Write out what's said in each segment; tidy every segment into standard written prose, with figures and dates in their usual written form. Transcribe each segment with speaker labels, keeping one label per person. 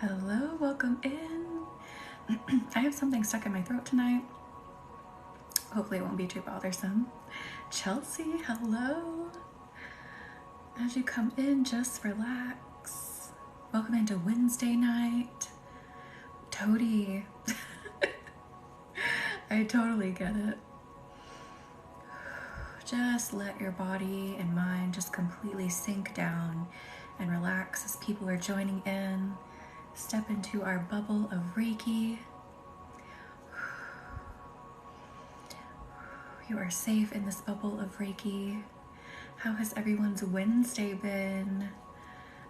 Speaker 1: Hello, welcome in. I have something stuck in my throat tonight. Hopefully it won't be too bothersome. Chelsea, hello. As you come in, just relax. Welcome into Wednesday night. Toady. I totally get it. Just let your body and mind just completely sink down and relax as people are joining in. Step into our bubble of Reiki. You are safe in this bubble of Reiki. How has everyone's Wednesday been?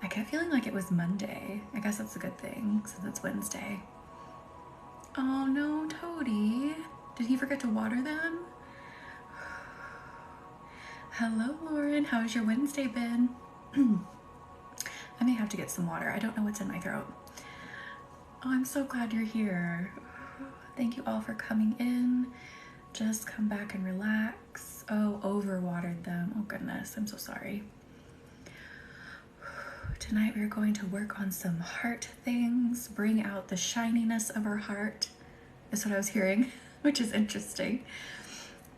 Speaker 1: I kept feeling like it was Monday. I guess that's a good thing since it's Wednesday. Oh no, Toady. Did he forget to water them? Hello, Lauren. How's your Wednesday been? I may have to get some water. I don't know what's in my throat. Oh, I'm so glad you're here. Thank you all for coming in. Just come back and relax. Oh, overwatered them. Oh goodness, I'm so sorry. Tonight we're going to work on some heart things, bring out the shininess of our heart. Is what I was hearing, which is interesting.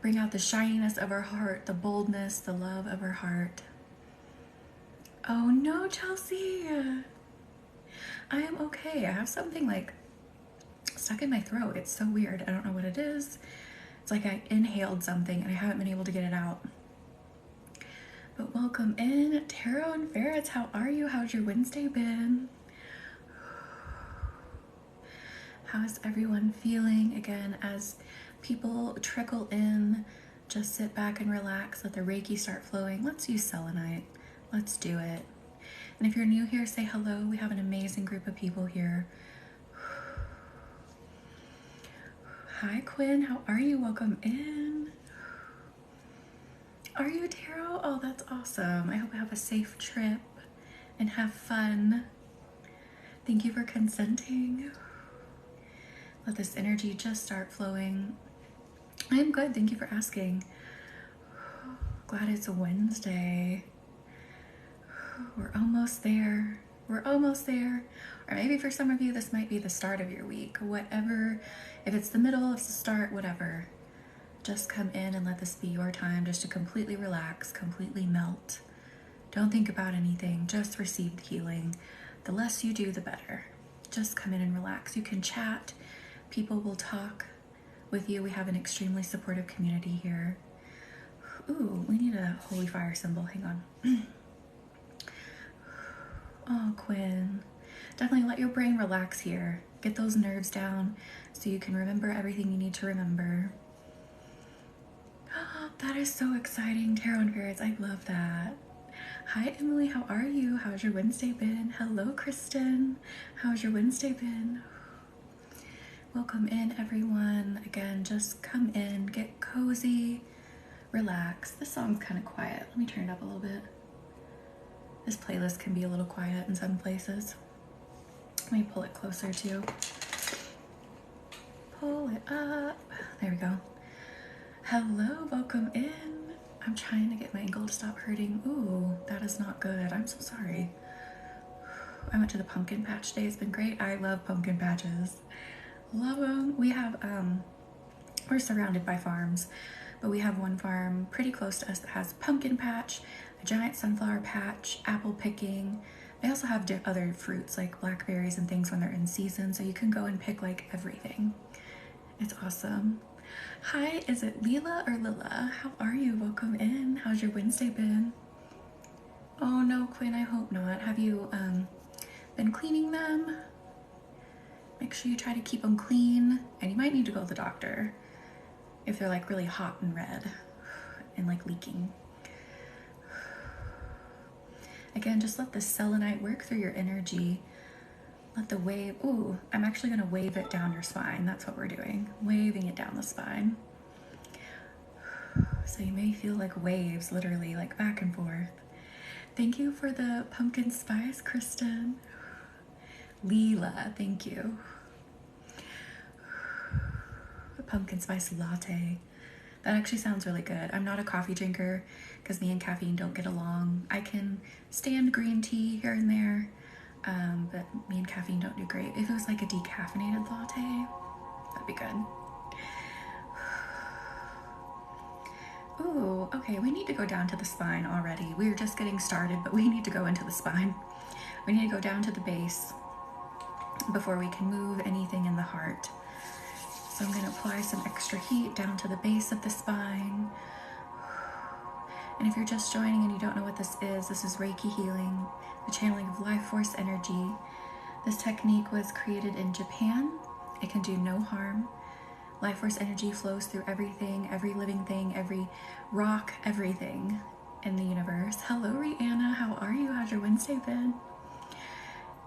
Speaker 1: Bring out the shininess of our heart, the boldness, the love of our heart. Oh no, Chelsea. I am okay. I have something like stuck in my throat. It's so weird. I don't know what it is. It's like I inhaled something and I haven't been able to get it out. But welcome in, Tarot and Ferrets. How are you? How's your Wednesday been? How is everyone feeling? Again, as people trickle in, just sit back and relax. Let the Reiki start flowing. Let's use selenite. Let's do it. And if you're new here, say hello. We have an amazing group of people here. Hi, Quinn. How are you? Welcome in. Are you a tarot? Oh, that's awesome. I hope you have a safe trip and have fun. Thank you for consenting. Let this energy just start flowing. I am good. Thank you for asking. Glad it's a Wednesday. We're almost there. We're almost there. Or maybe for some of you, this might be the start of your week. Whatever, if it's the middle, if it's the start, whatever. Just come in and let this be your time just to completely relax, completely melt. Don't think about anything. Just receive the healing. The less you do, the better. Just come in and relax. You can chat. People will talk with you. We have an extremely supportive community here. Ooh, we need a holy fire symbol. Hang on. Oh, Quinn. Definitely let your brain relax here. Get those nerves down so you can remember everything you need to remember. Oh, that is so exciting, Tarot and Ferrets. I love that. Hi, Emily. How are you? How's your Wednesday been? Hello, Kristen. How's your Wednesday been? Welcome in, everyone. Again, just come in, get cozy, relax. This song's kind of quiet. Let me turn it up a little bit. This playlist can be a little quiet in some places. Let me pull it closer too. Pull it up. There we go. Hello, welcome in. I'm trying to get my ankle to stop hurting. Ooh, that is not good. I'm so sorry. I went to the pumpkin patch today. It's been great. I love pumpkin patches. Love them. We have, we're surrounded by farms, but we have one farm pretty close to us that has pumpkin patch, a giant sunflower patch, apple picking. They also have other fruits like blackberries and things when they're in season, so you can go and pick like everything. It's awesome. Hi, is it Leela or Lila? How are you? Welcome in. How's your Wednesday been? Oh no, Quinn, I hope not. Have you been cleaning them? Make sure you try to keep them clean, and you might need to go to the doctor if they're like really hot and red and like leaking. Again, just let the selenite work through your energy. Let the wave, ooh, I'm actually gonna wave it down your spine. That's what we're doing, waving it down the spine. So you may feel like waves, literally like back and forth. Thank you for the pumpkin spice, Kristen. Leela, thank you. A pumpkin spice latte. That actually sounds really good. I'm not a coffee drinker because me and caffeine don't get along. I can stand green tea here and there, But me and caffeine don't do great. If it was like a decaffeinated latte, that'd be good. Ooh, okay, we need to go down to the spine already. We were just getting started, but we need to go into the spine. We need to go down to the base before we can move anything in the heart. So I'm going to apply some extra heat down to the base of the spine. And if you're just joining and you don't know what this is Reiki healing, the channeling of life force energy. This technique was created in Japan. It can do no harm. Life force energy flows through everything, every living thing, every rock, everything in the universe. Hello, Rihanna. How are you? How's your Wednesday been?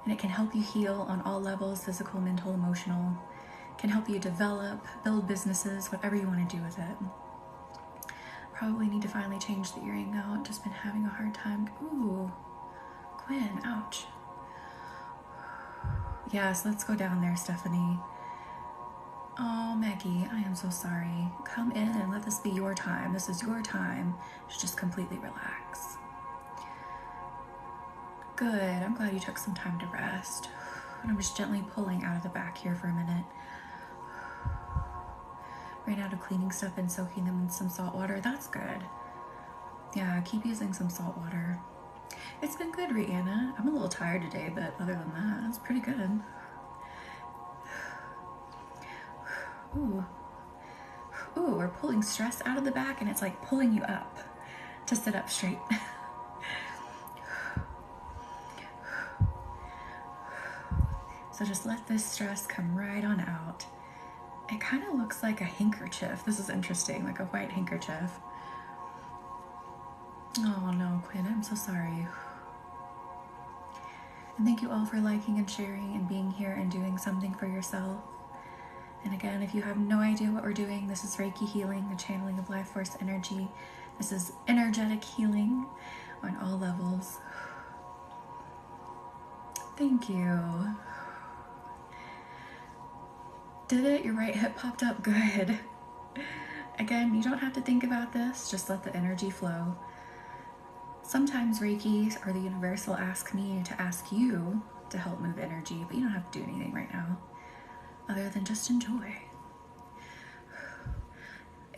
Speaker 1: And it can help you heal on all levels, physical, mental, emotional. It can help you develop, build businesses, whatever you want to do with it. Probably need to finally change the earring though. I've just been having a hard time. Ooh, Quinn, ouch. Yes, let's go down there, Stephanie. Oh, Maggie, I am so sorry. Come in and let this be your time. This is your time to just completely relax. Good, I'm glad you took some time to rest. And I'm just gently pulling out of the back here for a minute. Ran out of cleaning stuff and soaking them in some salt water. That's good. Yeah, keep using some salt water. It's been good, Rihanna. I'm a little tired today, but other than that, it's pretty good. Ooh. Ooh, we're pulling stress out of the back and it's like pulling you up to sit up straight. So just let this stress come right on out. It kind of looks like a handkerchief. This is interesting, like a white handkerchief. Oh no, Quinn, I'm so sorry. And thank you all for liking and sharing and being here and doing something for yourself. And again, if you have no idea what we're doing, this is Reiki healing, the channeling of life force energy. This is energetic healing on all levels. Thank you. Did it? Your right hip popped up. Good. Again, you don't have to think about this. Just let the energy flow. Sometimes Reiki or the universe will ask me to ask you to help move energy, but you don't have to do anything right now other than just enjoy.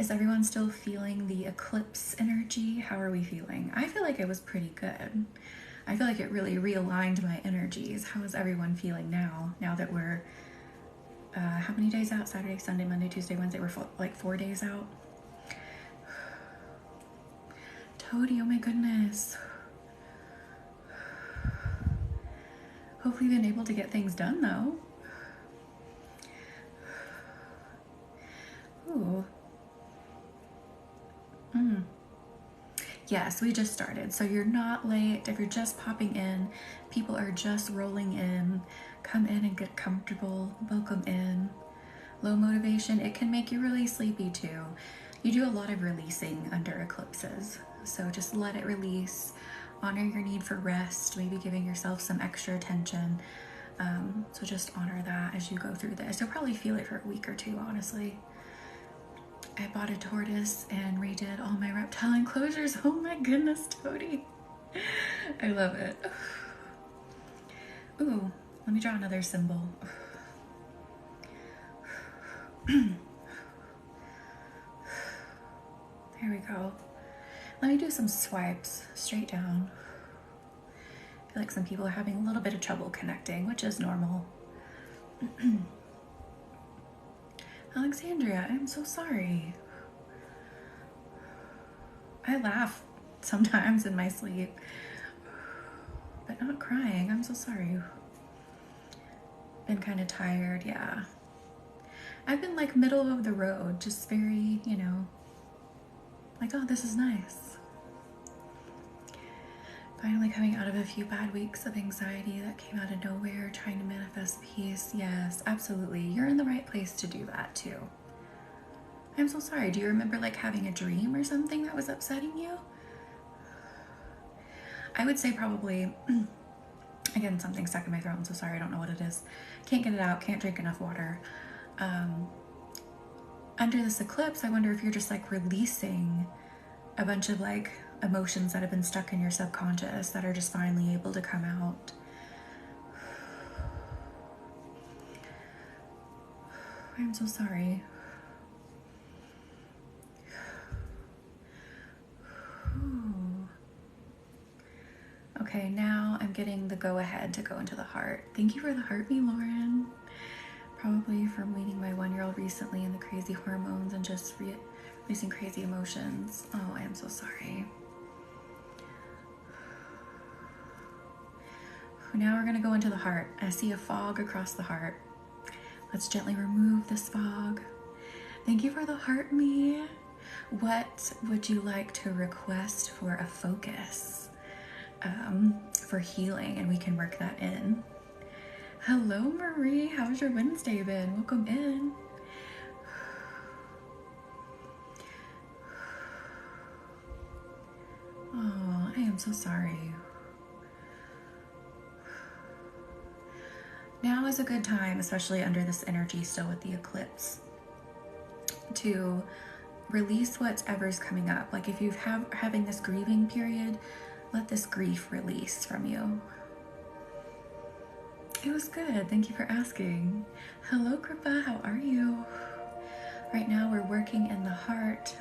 Speaker 1: Is everyone still feeling the eclipse energy? How are we feeling? I feel like it was pretty good. I feel like it really realigned my energies. How is everyone feeling now that we're how many days out? Saturday, Sunday, Monday, Tuesday, Wednesday. We're like 4 days out. Toadie, oh my goodness. Hopefully you've been able to get things done though. Ooh. Yes, we just started. So you're not late. If you're just popping in, people are just rolling in. Come in and get comfortable. Welcome in. Low motivation, it can make you really sleepy too. You do a lot of releasing under eclipses. So just let it release. Honor your need for rest, maybe giving yourself some extra attention. So just honor that as you go through this. You'll probably feel it for a week or two, honestly. I bought a tortoise and redid all my reptile enclosures. Oh my goodness, Toadie. I love it. Ooh, let me draw another symbol. There we go. Let me do some swipes straight down. I feel like some people are having a little bit of trouble connecting, which is normal. Alexandria, I'm so sorry. I laugh sometimes in my sleep, but not crying. I'm so sorry. Been kind of tired, yeah. I've been like middle of the road, just very, you know, like, oh, this is nice. Finally coming out of a few bad weeks of anxiety that came out of nowhere, trying to manifest peace. Yes, absolutely. You're in the right place to do that too. I'm so sorry. Do you remember like having a dream or something that was upsetting you? I would say probably, again, something stuck in my throat. I'm so sorry. I don't know what it is. Can't get it out. Can't drink enough water. Under this eclipse, I wonder if you're just like releasing a bunch of like emotions that have been stuck in your subconscious that are just finally able to come out. I'm so sorry. Okay, now I'm getting the go-ahead to go into the heart. Thank you for the heart me, Lauren. Probably from weaning my 1-year-old recently and the crazy hormones and just releasing crazy emotions. Oh, I am so sorry. Now we're gonna go into the heart. I see a fog across the heart. Let's gently remove this fog. Thank you for the heart me. What would you like to request for a focus for healing? And we can work that in. Hello, Marie. How's your Wednesday been? Welcome in. Oh, I am so sorry. Now is a good time, especially under this energy still with the eclipse, to release whatever's coming up. Like if you're having this grieving period, let this grief release from you. It was good. Thank you for asking. Hello, Kripa. How are you? Right now we're working in the heart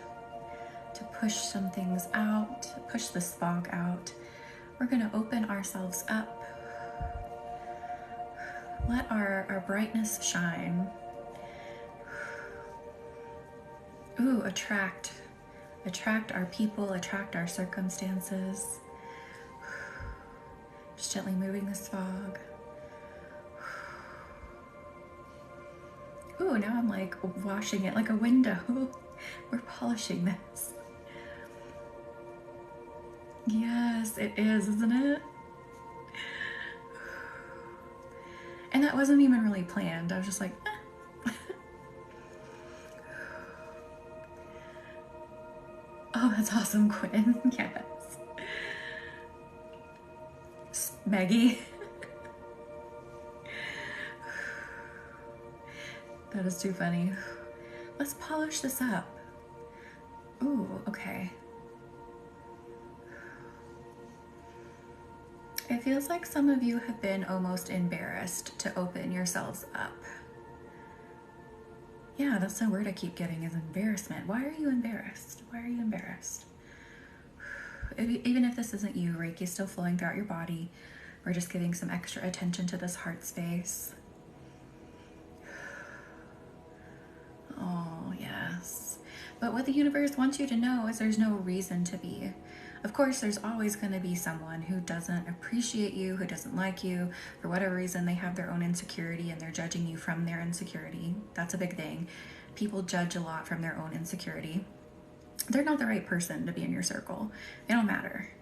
Speaker 1: to push some things out, push this fog out. We're going to open ourselves up. Let our brightness shine. Ooh, attract our people, attract our circumstances. Just gently moving this fog. Ooh, now I'm like washing it like a window. We're polishing this. Yes, it is, isn't it? And that wasn't even really planned. I was just like, eh. Oh, that's awesome, Quinn. Yes. Maggie. That is too funny. Let's polish this up. Ooh, okay. It feels like some of you have been almost embarrassed to open yourselves up. Yeah, that's the word I keep getting, is embarrassment. Why are you embarrassed? Why are you embarrassed? Even if this isn't you, Reiki is still flowing throughout your body. We're just giving some extra attention to this heart space. Oh, yes. But what the universe wants you to know is there's no reason to be. Of course, there's always going to be someone who doesn't appreciate you, who doesn't like you. For whatever reason, they have their own insecurity and they're judging you from their insecurity. That's a big thing. People judge a lot from their own insecurity. They're not the right person to be in your circle. They don't matter.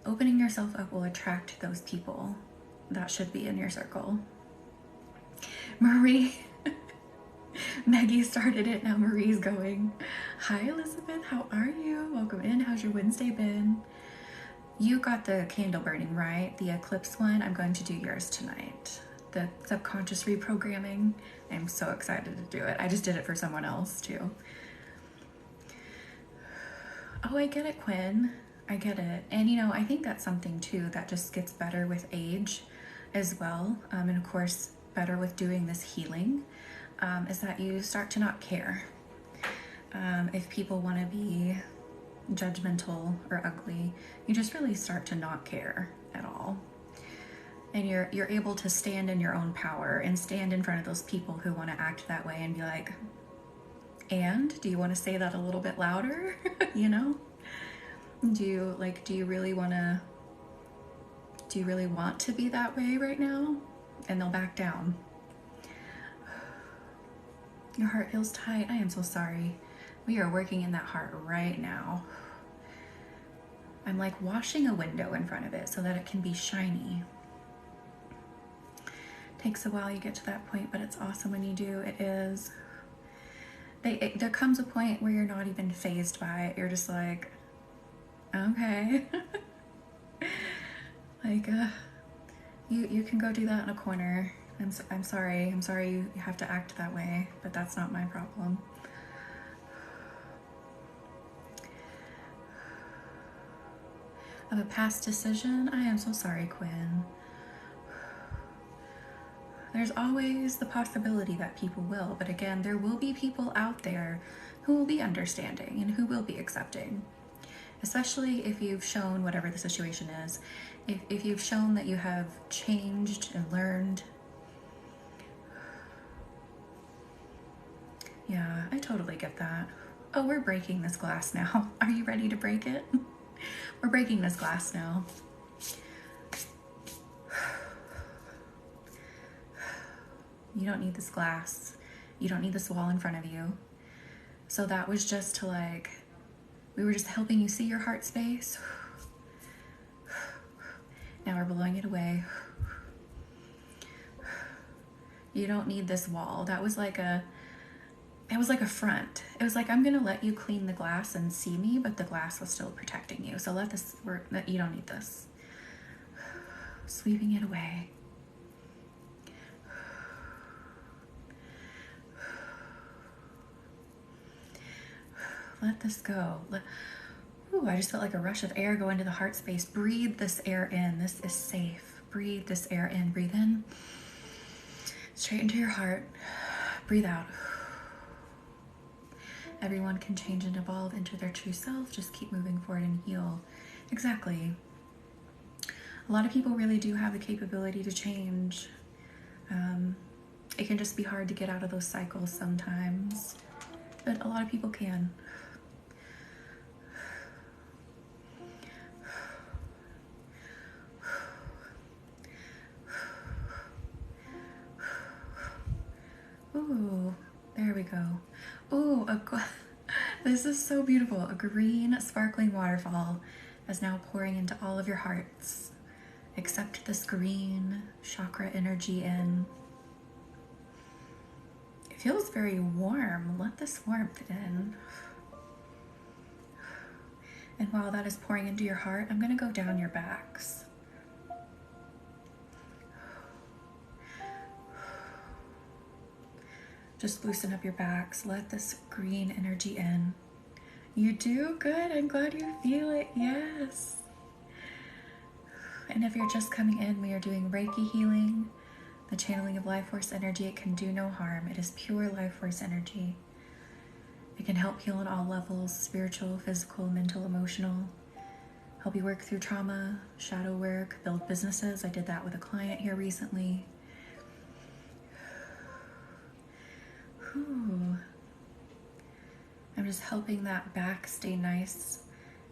Speaker 1: Opening yourself up will attract those people that should be in your circle. Marie. Maggie started it, now Marie's going. Hi, Elizabeth, how are you? Welcome in. How's your Wednesday been? You got the candle burning, right? The eclipse one. I'm going to do yours tonight. The subconscious reprogramming. I'm so excited to do it. I just did it for someone else too. Oh, I get it, Quinn. I get it. And you know, I think that's something too that just gets better with age as well. And of course, better with doing this healing. Is that you start to not care. If people want to be judgmental or ugly, you just really start to not care at all. And you're able to stand in your own power and stand in front of those people who want to act that way and be like, and do you want to say that a little bit louder? You know? Do you really want to be that way right now? And they'll back down. Your heart feels tight. I am so sorry. We are working in that heart right now. I'm like washing a window in front of it so that it can be shiny. Takes a while you get to that point, but it's awesome when you do. It is. There comes a point where you're not even fazed by it. You're just like, okay. Like, you can go do that in a corner. I'm sorry you have to act that way, but that's not my problem. Of a past decision, I am so sorry, Quinn. There's always the possibility that people will, but again, there will be people out there who will be understanding and who will be accepting. Especially if you've shown whatever the situation is, if you've shown that you have changed and learned. Yeah, I totally get that. Oh, we're breaking this glass now. Are you ready to break it? We're breaking this glass now. You don't need this glass. You don't need this wall in front of you. So that was just to like, we were just helping you see your heart space. Now we're blowing it away. You don't need this wall. That was like a front. It was like, I'm gonna let you clean the glass and see me, but the glass was still protecting you. So let this work. You don't need this. Sweeping it away. Let this go. Ooh, I just felt like a rush of air go into the heart space. Breathe this air in. This is safe. Breathe this air in. Breathe in. Straight into your heart. Breathe out. Everyone can change and evolve into their true self. Just keep moving forward and heal. Exactly. A lot of people really do have the capability to change. It can just be hard to get out of those cycles sometimes, but a lot of people can. Ooh, there we go. Ooh, this is so beautiful. A green sparkling waterfall is now pouring into all of your hearts. Accept this green chakra energy in. It feels very warm. Let this warmth in. And while that is pouring into your heart, I'm going to go down your backs. Just loosen up your backs. Let this green energy in. You do good. I'm glad you feel it. Yes. And if you're just coming in, we are doing Reiki healing, the channeling of life force energy. It can do no harm. It is pure life force energy. It can help heal on all levels, spiritual, physical, mental, emotional. Help you work through trauma, shadow work, build businesses. I did that with a client here recently. Whew. I'm just helping that back stay nice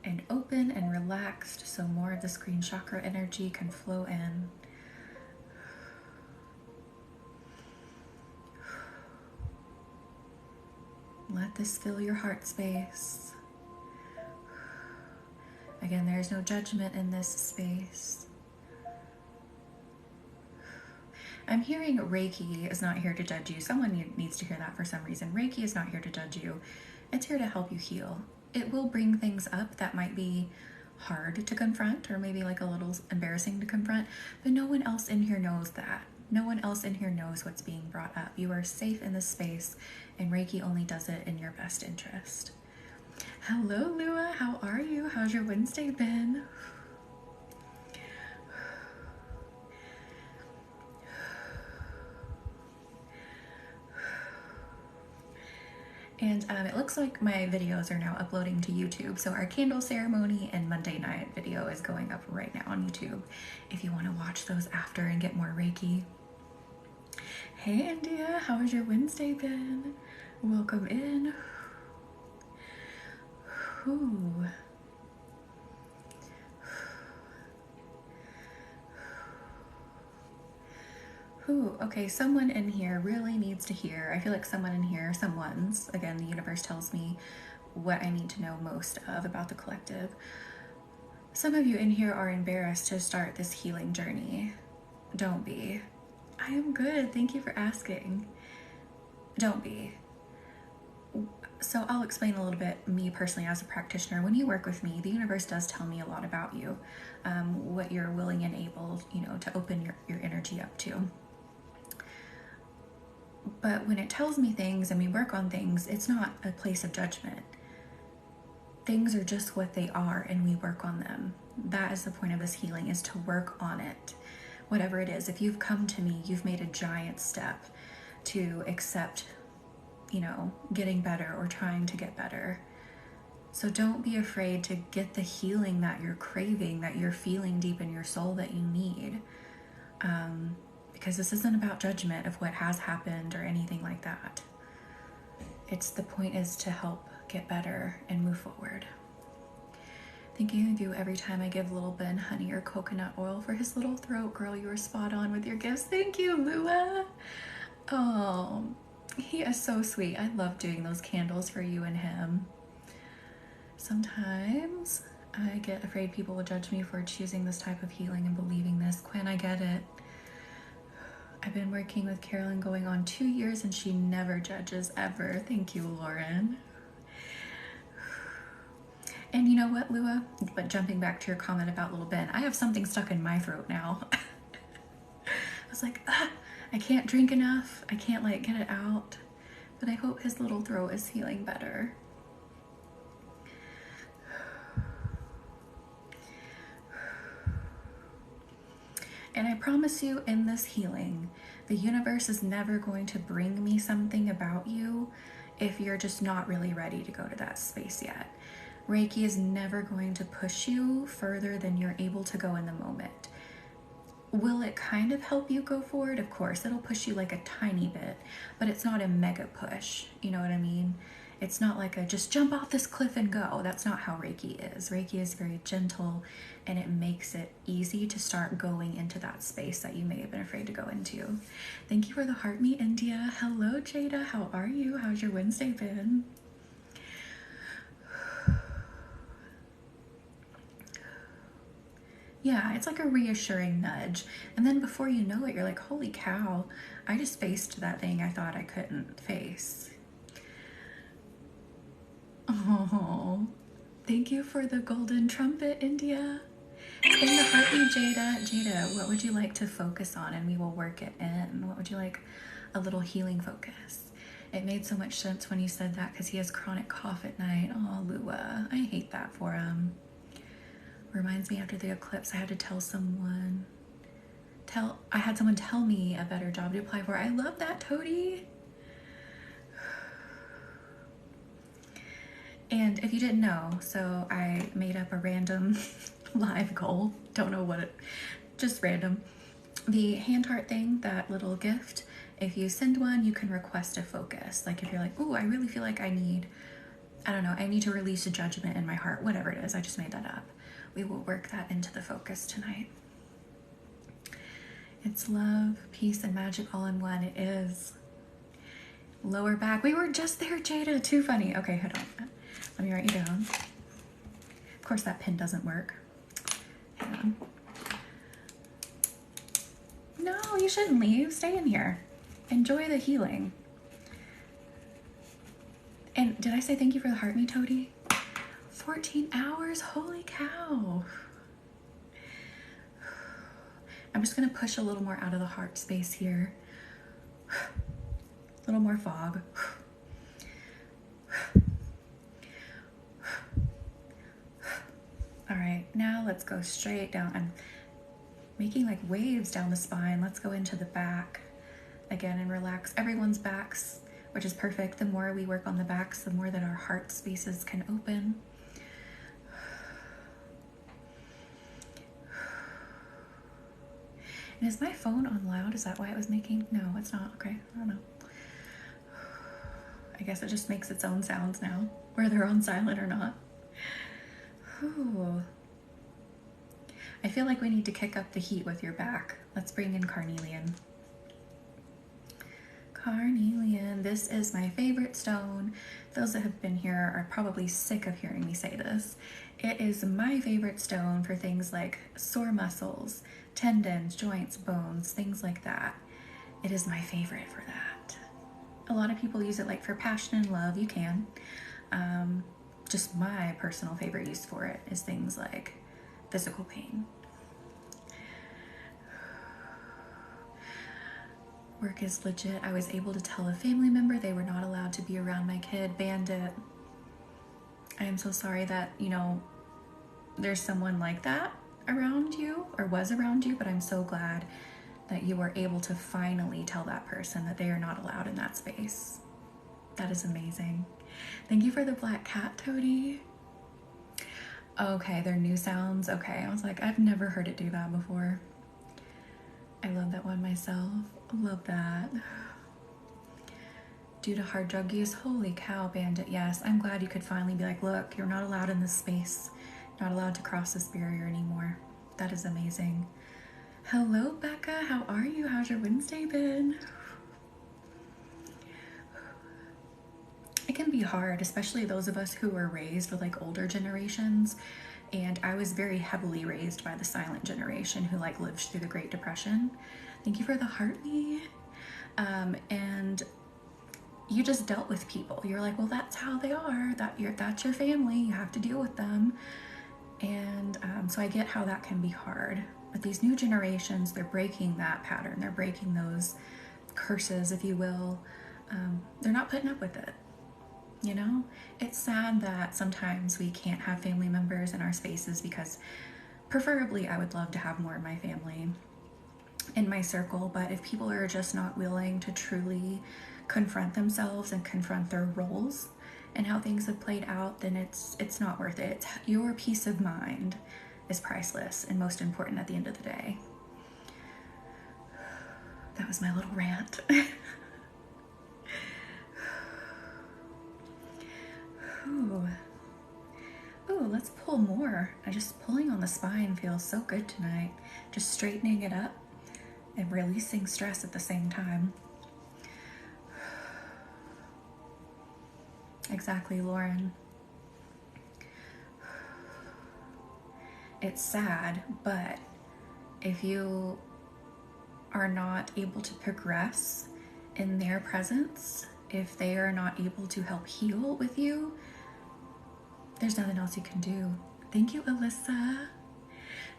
Speaker 1: and open and relaxed so more of this green chakra energy can flow in. Let this fill your heart space. Again, there's no judgment in this space. I'm hearing Reiki is not here to judge you. Someone needs to hear that for some reason. Reiki is not here to judge you. It's here to help you heal. It will bring things up that might be hard to confront or maybe like a little embarrassing to confront, but no one else in here knows that. No one else in here knows what's being brought up. You are safe in this space, and Reiki only does it in your best interest. Hello, Lua. How are you? How's your Wednesday been? And it looks like my videos are now uploading to YouTube. So our candle ceremony and Monday night video is going up right now on YouTube if you want to watch those after and get more Reiki. Hey, India. How has your Wednesday been? Welcome in. Ooh. Ooh, okay, someone in here really needs to hear. I feel like someone in here, someone's, again, the universe tells me what I need to know most of about the collective. Some of you in here are embarrassed to start this healing journey. Don't be. I am good. Thank you for asking. Don't be. So I'll explain a little bit, me personally as a practitioner. When you work with me, the universe does tell me a lot about you, what you're willing and able, to open your energy up to. But when it tells me things and we work on things, it's not a place of judgment. Things are just what they are and we work on them. That is the point of this healing, is to work on it. whatever it is. If you've come to me, you've made a giant step to accept, you know, getting better or trying to get better. So don't be afraid to get the healing that you're craving, that you're feeling deep in your soul that you need. Because this isn't about judgment of what has happened or anything like that. The point is to help get better and move forward. Thinking of you every time I give little Ben honey or coconut oil for his little throat. Girl, you were spot on with your gifts. Thank you, Lua. Oh, he is so sweet. I love doing those candles for you and him. Sometimes I get afraid people will judge me for choosing this type of healing and believing this. Quinn, I get it. I've been working with Carolyn going on 2 years and she never judges ever. Thank you, Lauren. And you know what, Lua? But jumping back to your comment about little Ben, I have something stuck in my throat now. I was like, I can't drink enough. I can't like get it out. But I hope his little throat is healing better. And I promise you, in this healing, the universe is never going to bring me something about you if you're just not really ready to go to that space yet. Reiki is never going to push you further than you're able to go in the moment. Will it kind of help you go forward? Of course, it'll push you like a tiny bit, but it's not a mega push. You know what I mean? It's not like a just jump off this cliff and go. That's not how Reiki is. Reiki is very gentle, and it makes it easy to start going into that space that you may have been afraid to go into. Thank you for the heart me, India. Hello, Jada. How are you? How's your Wednesday been? Yeah, it's like a reassuring nudge. And then before you know it, you're like, holy cow, I just faced that thing I thought I couldn't face. Oh, thank you for the golden trumpet, India. Spin the heartbeat, Jada. Jada, what would you like to focus on? And we will work it in. What would you like? A little healing focus. It made so much sense when you said that because he has chronic cough at night. Oh, Lua, I hate that for him. Reminds me after the eclipse, I had to tell someone. I had someone tell me a better job to apply for. I love that, Toady. And if you didn't know, so I made up a random live goal. Don't know what just random. The hand heart thing, that little gift, if you send one, you can request a focus. Like if you're like, ooh, I really feel like I need to release a judgment in my heart, whatever it is. I just made that up. We will work that into the focus tonight. It's love, peace, and magic all in one. It is. Lower back. We were just there, Jada. Too funny. Okay, hold on. Let me write you down. Of course, that pin doesn't work. Hang on. No, you shouldn't leave. Stay in here. Enjoy the healing. And did I say thank you for the heart me, Toady? 14 hours? Holy cow. I'm just going to push a little more out of the heart space here. A little more fog. All right, now let's go straight down. I'm making like waves down the spine. Let's go into the back again and relax everyone's backs, which is perfect. The more we work on the backs, the more that our heart spaces can open. And is my phone on loud? Is that why it was making? No, it's not. Okay, I don't know. I guess it just makes its own sounds now, whether they're on silent or not. Ooh. I feel like we need to kick up the heat with your back. Let's bring in carnelian. Carnelian, this is my favorite stone. Those that have been here are probably sick of hearing me say this. It is my favorite stone for things like sore muscles, tendons, joints, bones, things like that. It is my favorite for that. A lot of people use it like for passion and love. You can. Just my personal favorite use for it is things like physical pain. Work is legit. I was able to tell a family member they were not allowed to be around my kid. Bandit. I am so sorry that, there's someone like that. around you or was around you, but I'm so glad that you were able to finally tell that person that they are not allowed in that space. That is amazing. Thank you for the black cat, Toady. Okay, they're new sounds. Okay, I was like, I've never heard it do that before. I love that one myself. Love that. Due to hard drug use, holy cow, Bandit. Yes, I'm glad you could finally be like, look, you're not allowed in this space. Not allowed to cross this barrier anymore. That is amazing. Hello, Becca. How are you? How's your Wednesday been? It can be hard, especially those of us who were raised with like older generations. And I was very heavily raised by the silent generation who like lived through the Great Depression. Thank you for the heartly. And you just dealt with people. You're like, well, that's how they are. That's your family. You have to deal with them. And so I get how that can be hard. But these new generations, they're breaking that pattern. They're breaking those curses, if you will. They're not putting up with it. You know, it's sad that sometimes we can't have family members in our spaces because preferably I would love to have more of my family in my circle. But if people are just not willing to truly confront themselves and confront their roles and how things have played out, then it's not worth it. Your peace of mind is priceless and most important at the end of the day. That was my little rant. Ooh. Ooh, let's pull more. Just pulling on the spine feels so good tonight. Just straightening it up and releasing stress at the same time. Exactly, Lauren. It's sad, but if you are not able to progress in their presence, if they are not able to help heal with you, there's nothing else you can do. Thank you, Alyssa.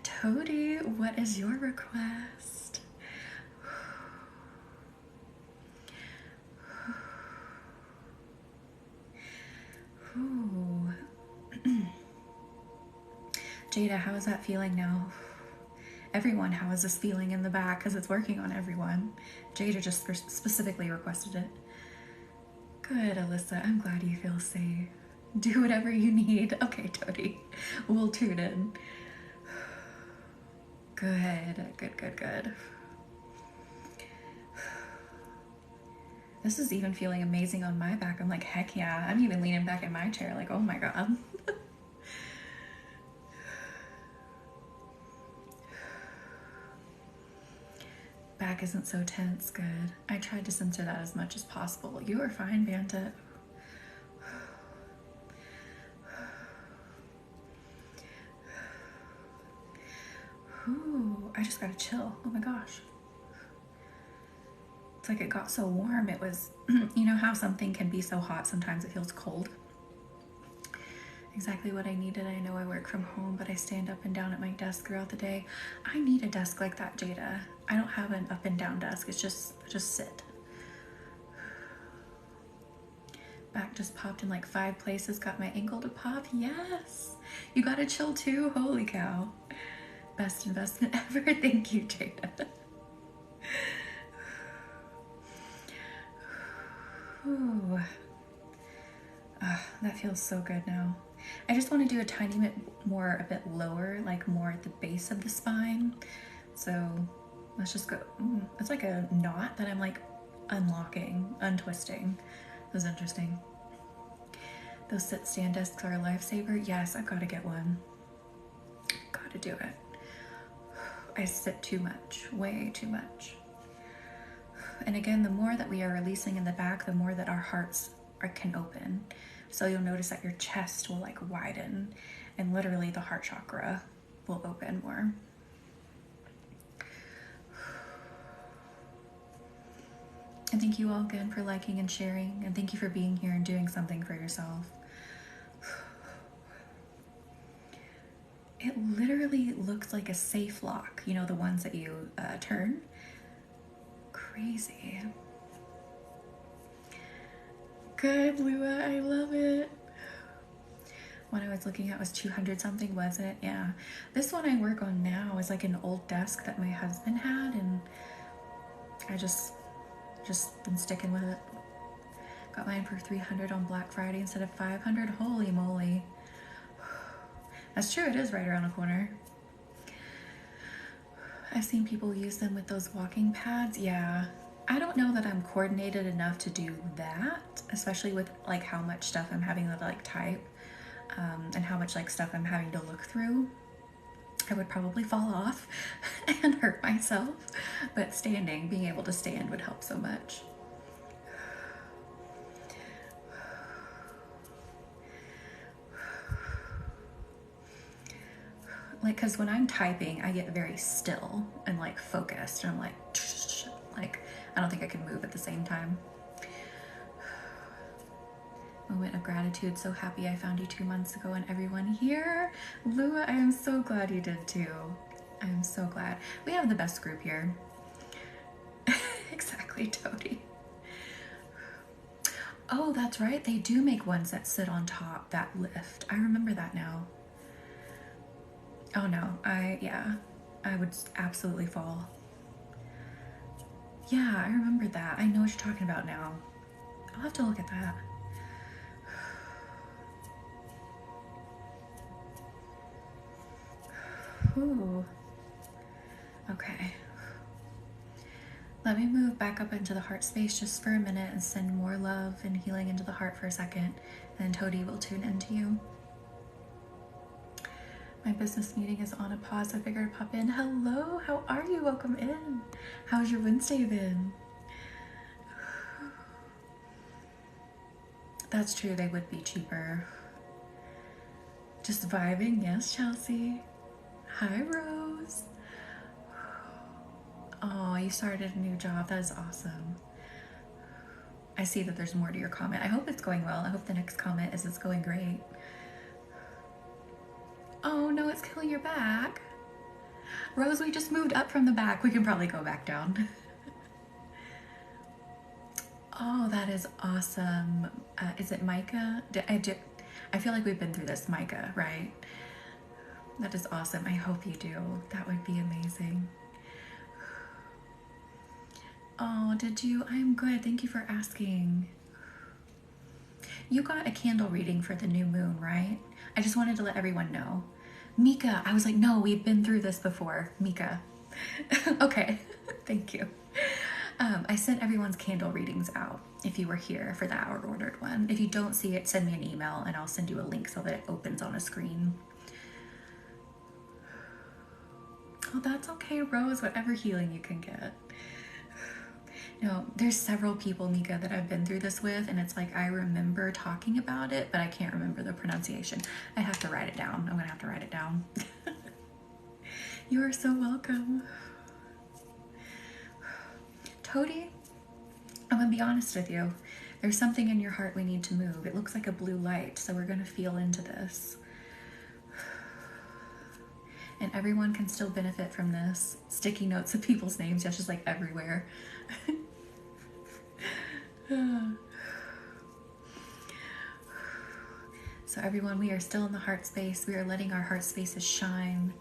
Speaker 1: Toady, what is your request? Ooh. Jada, how is that feeling now? Everyone, how is this feeling in the back? Because it's working on everyone. Jada just specifically requested it. Good, Alyssa. I'm glad you feel safe. Do whatever you need. Okay, Toady. We'll tune in. Good, good, good, good. This is even feeling amazing on my back. I'm like, heck yeah. I'm even leaning back in my chair like, oh my God. Back isn't so tense. Good. I tried to censor that as much as possible. You are fine, Bandit. Ooh, I just gotta chill. Oh my gosh. It's like it got so warm. It was, you know how something can be so hot, sometimes it feels cold. Exactly what I needed. I know I work from home, but I stand up and down at my desk throughout the day. I need a desk like that, Jada. I don't have an up and down desk. It's just sit. Back just popped in like 5 places. Got my ankle to pop. Yes. You gotta chill too. Holy cow. Best investment ever. Thank you, Jada. Ooh. That feels so good now. I just want to do a tiny bit more, a bit lower, like more at the base of the spine. So let's just go. It's like a knot that I'm like unlocking, untwisting. That was interesting. Those sit-stand desks are a lifesaver. Yes, I've got to get one. Got to do it. I sit too much, way too much. And again, the more that we are releasing in the back, the more that our hearts can open. So you'll notice that your chest will like widen and literally the heart chakra will open more. And thank you all again for liking and sharing, and thank you for being here and doing something for yourself. It literally looks like a safe lock, you know, the ones that you turn. Crazy. Good, Lua, I love it. One I was looking at was 200 something, wasn't it? Yeah. This one I work on now is like an old desk that my husband had, and I just been sticking with it. Got mine for 300 on Black Friday instead of 500. Holy moly. That's true, it is right around the corner. I've seen people use them with those walking pads. Yeah. I don't know that I'm coordinated enough to do that, especially with like how much stuff I'm having to like type, and how much like stuff I'm having to look through. I would probably fall off and hurt myself, but being able to stand would help so much. Like, because when I'm typing, I get very still and like focused, and I'm like I don't think I can move at the same time. Moment of gratitude. So happy I found you 2 months ago and everyone here. Lua, I am so glad you did too. I am so glad. We have the best group here. Exactly, Toady. Oh, that's right. They do make ones that sit on top, that lift. I remember that now. Oh no, I would absolutely fall. Yeah, I remember that. I know what you're talking about now. I'll have to look at that. Ooh. Okay. Let me move back up into the heart space just for a minute and send more love and healing into the heart for a second. And then Toady will tune into you. My business meeting is on a pause. I figured to pop in. Hello, how are you? Welcome in. How's your Wednesday been? That's true, they would be cheaper. Just vibing, yes, Chelsea. Hi, Rose. Oh, you started a new job. That is awesome. I see that there's more to your comment. I hope it's going well. I hope the next comment is it's going great. Oh no, it's killing your back. Rose, we just moved up from the back. We can probably go back down. Oh, that is awesome. Is it Micah? I feel like we've been through this, Micah, right? That is awesome. I hope you do. That would be amazing. Oh, did you? I'm good. Thank you for asking. You got a candle reading for the new moon, right? I just wanted to let everyone know. Mika, I was like, no, we've been through this before. Mika. Okay, thank you. I sent everyone's candle readings out if you were here for that or ordered one. If you don't see it, send me an email and I'll send you a link so that it opens on a screen. Oh, that's okay, Rose, whatever healing you can get. No, there's several people, Mika, that I've been through this with, and it's like I remember talking about it, but I can't remember the pronunciation. I have to write it down. I'm gonna have to write it down. You are so welcome. Toady, I'm gonna be honest with you. There's something in your heart we need to move. It looks like a blue light, so we're gonna feel into this. And everyone can still benefit from this. Sticky notes of people's names, that's just like everywhere. So everyone, we are still in the heart space. We are letting our heart spaces shine.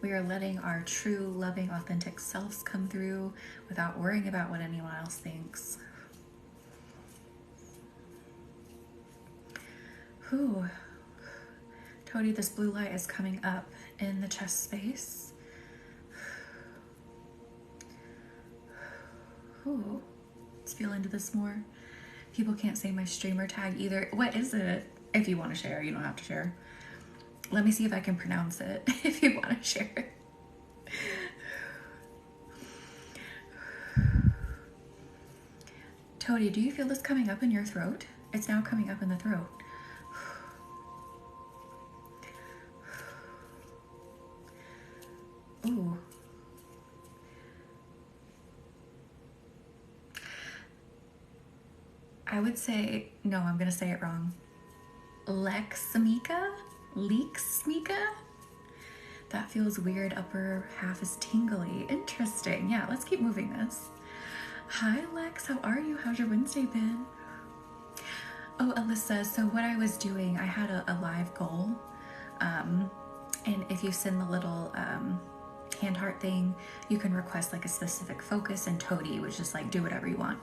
Speaker 1: We are letting our true, loving, authentic selves come through without worrying about what anyone else thinks. Whew. Toady, this blue light is coming up in the chest space. Ooh, let's feel into this more. People can't say my streamer tag either. What is it? If you want to share, you don't have to share. Let me see if I can pronounce it if you want to share it. Toady, do you feel this coming up in your throat? It's now coming up in the throat. Ooh. I would say, no, I'm going to say it wrong. Lexmika? Leaksmika? That feels weird. Upper half is tingly. Interesting. Yeah, let's keep moving this. Hi, Lex. How are you? How's your Wednesday been? Oh, Alyssa, so what I was doing, I had a live goal. And if you send the little hand heart thing, you can request like a specific focus, and Toady was just like, do whatever you want.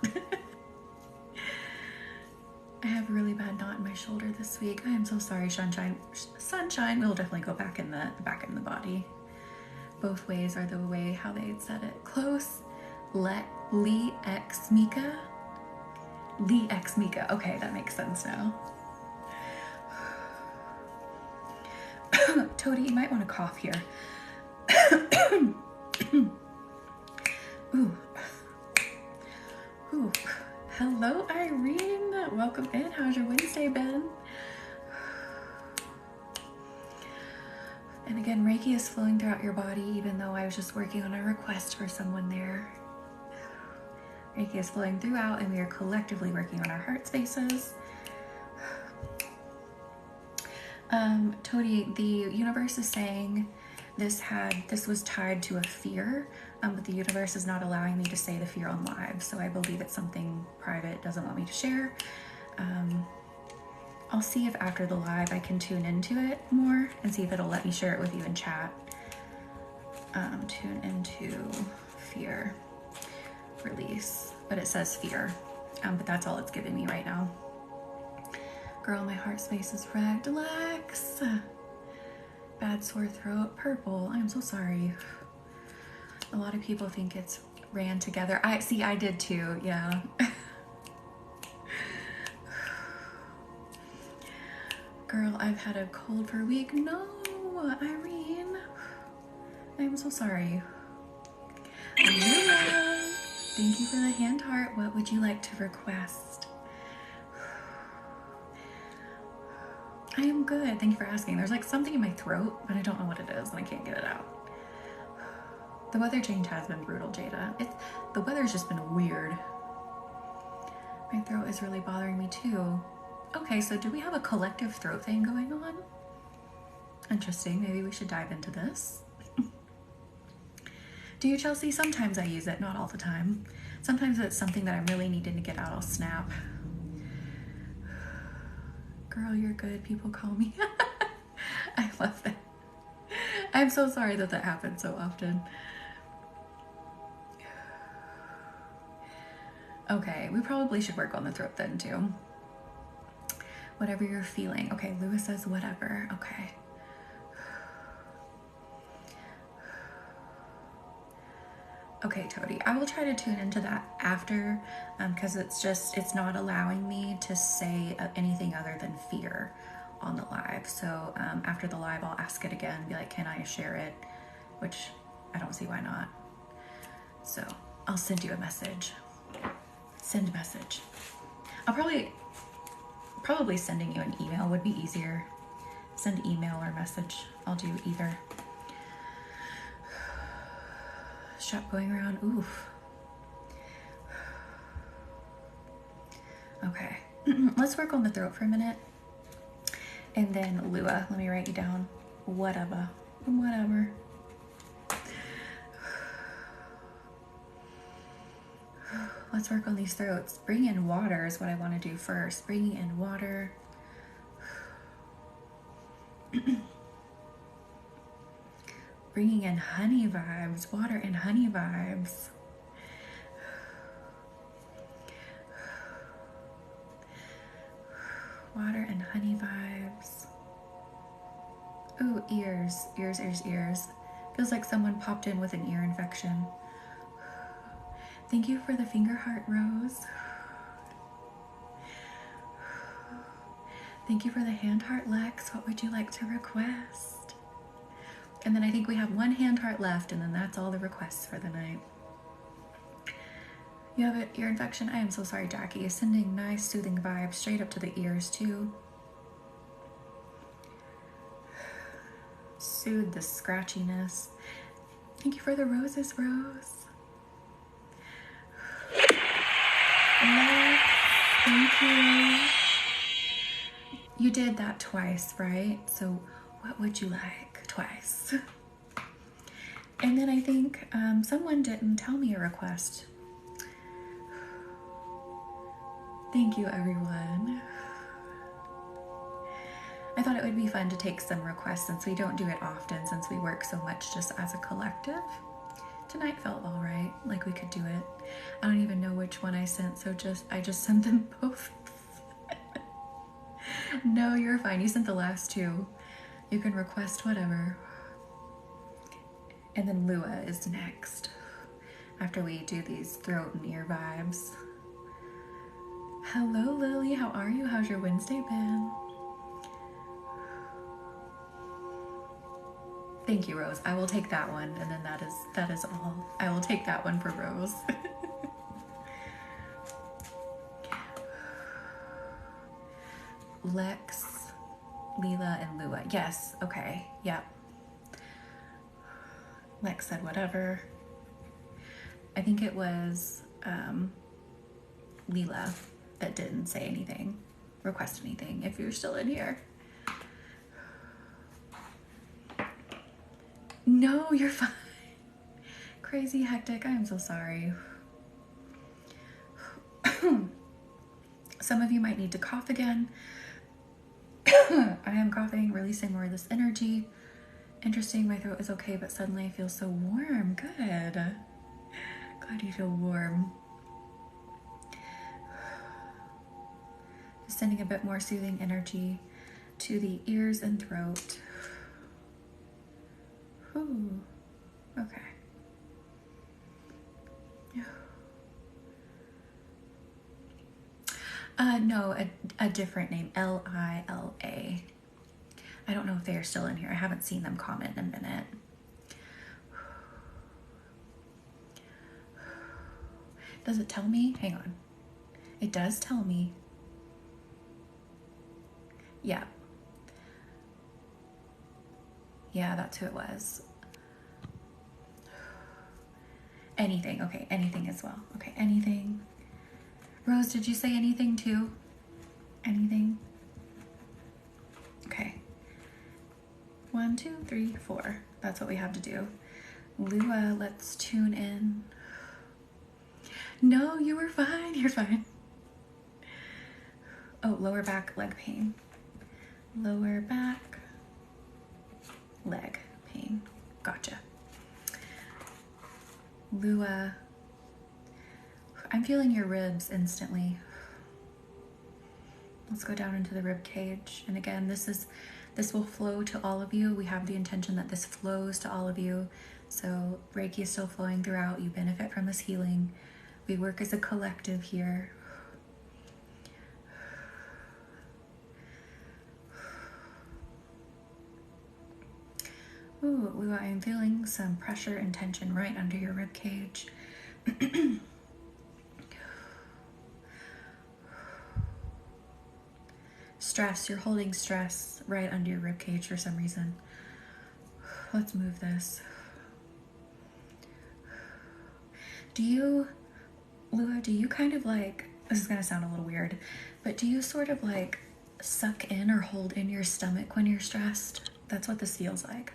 Speaker 1: I have a really bad knot in my shoulder this week. I am so sorry, Sunshine. Sunshine will definitely go back in the body. Both ways are the way how they said it. Close. Lee X Mika. Lee X Mika. Okay, that makes sense now. Toady, you might want to cough here. Ooh. Ooh. Hello, Irene. Welcome in. How's your Wednesday been? And again, Reiki is flowing throughout your body, even though I was just working on a request for someone there. Reiki is flowing throughout, and we are collectively working on our heart spaces. Toady, the universe is saying this was tied to a fear, but the universe is not allowing me to say the fear on live, so I believe it's something private, doesn't want me to share. I'll see if after the live I can tune into it more and see if it'll let me share it with you in chat. Tune into fear, release, but it says fear, but that's all it's giving me right now. Girl, my heart space is wrecked. Lex! Bad sore throat. Purple. I'm so sorry. A lot of people think it's ran together. I did too, yeah. Girl, I've had a cold for a week. No, Irene. I'm so sorry. Lula, thank you for the hand heart. What would you like to request? I am good. Thank you for asking. There's like something in my throat, but I don't know what it is and I can't get it out. The weather change has been brutal, Jada. The weather's just been weird. My throat is really bothering me too. Okay, so do we have a collective throat thing going on? Interesting. Maybe we should dive into this. Do you, Chelsea? Sometimes I use it, not all the time. Sometimes it's something that I'm really needing to get out, I'll snap. Girl, you're good, people call me. I love that. I'm so sorry that happens so often. Okay, we probably should work on the throat then too. Whatever you're feeling. Okay, Lewis says whatever. Okay. Okay, Toady, I will try to tune into that after, because it's not allowing me to say anything other than fear on the live. So after the live, I'll ask it again, be like, can I share it? Which I don't see why not. So I'll send you a message. Send message. I'll probably sending you an email would be easier. Send email or message. I'll do either. Shop going around. Oof. Okay. Let's work on the throat for a minute. And then Lua, let me write you down. Whatever. Whatever. Let's work on these throats. Bring in water is what I want to do first. Bringing in water. Bringing in honey vibes. Water and honey vibes. Water and honey vibes. Ooh, ears. Ears, ears, ears. Feels like someone popped in with an ear infection. Thank you for the finger heart, Rose. Thank you for the hand heart, Lex. What would you like to request? And then I think we have one hand heart left, and then that's all the requests for the night. You have an ear infection? I am so sorry, Jackie. Sending nice, soothing vibes straight up to the ears, too. Soothe the scratchiness. Thank you for the roses, Rose. Lex, thank you. You did that twice, right? So what would you like? Twice. And then I think someone didn't tell me a request. Thank you, everyone. I thought it would be fun to take some requests since we don't do it often, since we work so much just as a collective. Tonight felt all right, like we could do it. I don't even know which one I sent, so I just sent them both. No, you're fine. You sent the last two. You can request whatever. And then Lua is next, after we do these throat and ear vibes. Hello, Lily. How are you? How's your Wednesday been? Thank you, Rose. I will take that one, and then that is all. I will take that one for Rose. Lex, Leela, and Lua. Yes, okay, yep. Lex said whatever. I think it was Leela that didn't say anything, request anything, if you're still in here. No, you're fine. Crazy hectic, I am so sorry. Some of you might need to cough again. I am coughing, releasing more of this energy. Interesting, my throat is okay, but suddenly I feel so warm. Good. Glad you feel warm. Just sending a bit more soothing energy to the ears and throat. Ooh, okay. No, a different name, Lila. I don't know if they are still in here. I haven't seen them comment in a minute. Does it tell me? Hang on. It does tell me. Yeah. Yeah, that's who it was. Anything. Okay, anything as well. Okay, anything. Rose, did you say anything too? Anything? Okay. 1, 2, 3, 4. That's what we have to do. Lua, let's tune in. No, you were fine. You're fine. Oh, lower back leg pain. Lower back leg pain. Gotcha. Lua, I'm feeling your ribs instantly. Let's go down into the rib cage. And again, this will flow to all of you. We have the intention that this flows to all of you. So Reiki is still flowing throughout. You benefit from this healing. We work as a collective here. Ooh, Lua, I'm feeling some pressure and tension right under your rib cage. Stress, you're holding stress right under your rib cage for some reason. Let's move this. Lua, do you kind of like, this is gonna sound a little weird, but do you sort of like suck in or hold in your stomach when you're stressed? That's what this feels like.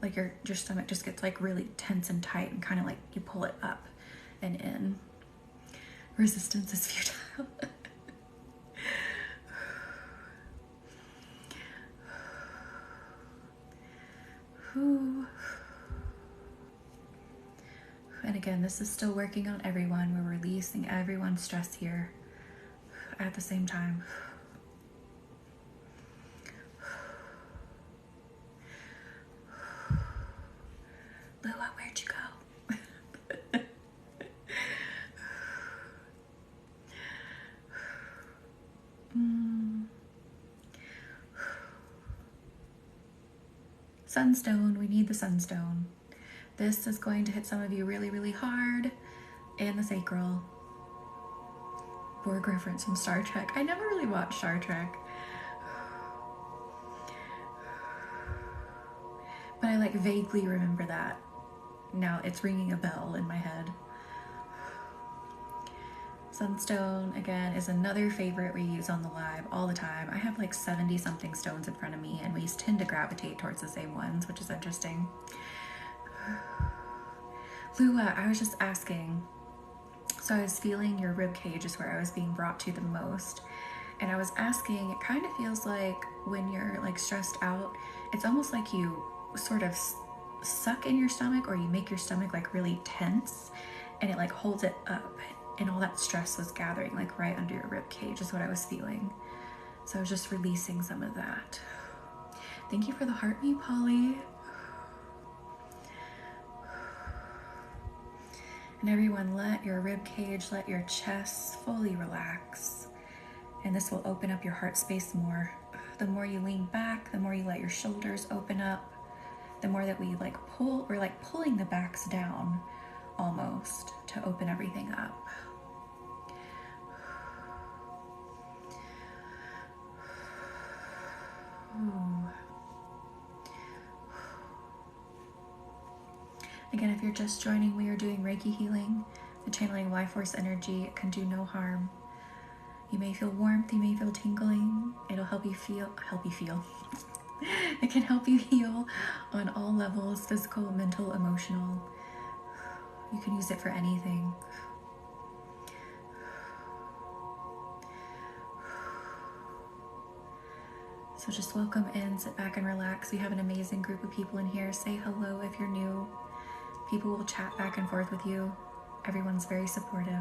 Speaker 1: Like your stomach just gets like really tense and tight and kind of like you pull it up and in. Resistance is futile. And again, this is still working on everyone. We're releasing everyone's stress here at the same time. Lua, where'd you go? Sunstone, we need the sunstone. This is going to hit some of you really, really hard. And the sacral. Borg reference from Star Trek. I never really watched Star Trek. But I like vaguely remember that. Now it's ringing a bell in my head. Sunstone, again, is another favorite we use on the live all the time. I have like 70 something stones in front of me and we tend to gravitate towards the same ones, which is interesting. Lua, I was just asking. So I was feeling your rib cage is where I was being brought to the most. And I was asking, it kind of feels like when you're like stressed out, it's almost like you sort of suck in your stomach, or you make your stomach like really tense, and it like holds it up, and all that stress was gathering like right under your rib cage is what I was feeling. So I was just releasing some of that. Thank you for the heart me, Polly. And everyone, let your rib cage, let your chest fully relax. And this will open up your heart space more. The more you lean back, the more you let your shoulders open up, the more that we like pull, we're like pulling the backs down almost to open everything up. Ooh. Again, if you're just joining, we are doing Reiki healing. The channeling life force energy can do no harm. You may feel warmth, you may feel tingling. It'll help you feel. It can help you heal on all levels, physical, mental, emotional. You can use it for anything. So just welcome in, sit back and relax. We have an amazing group of people in here. Say hello if you're new. People will chat back and forth with you. Everyone's very supportive.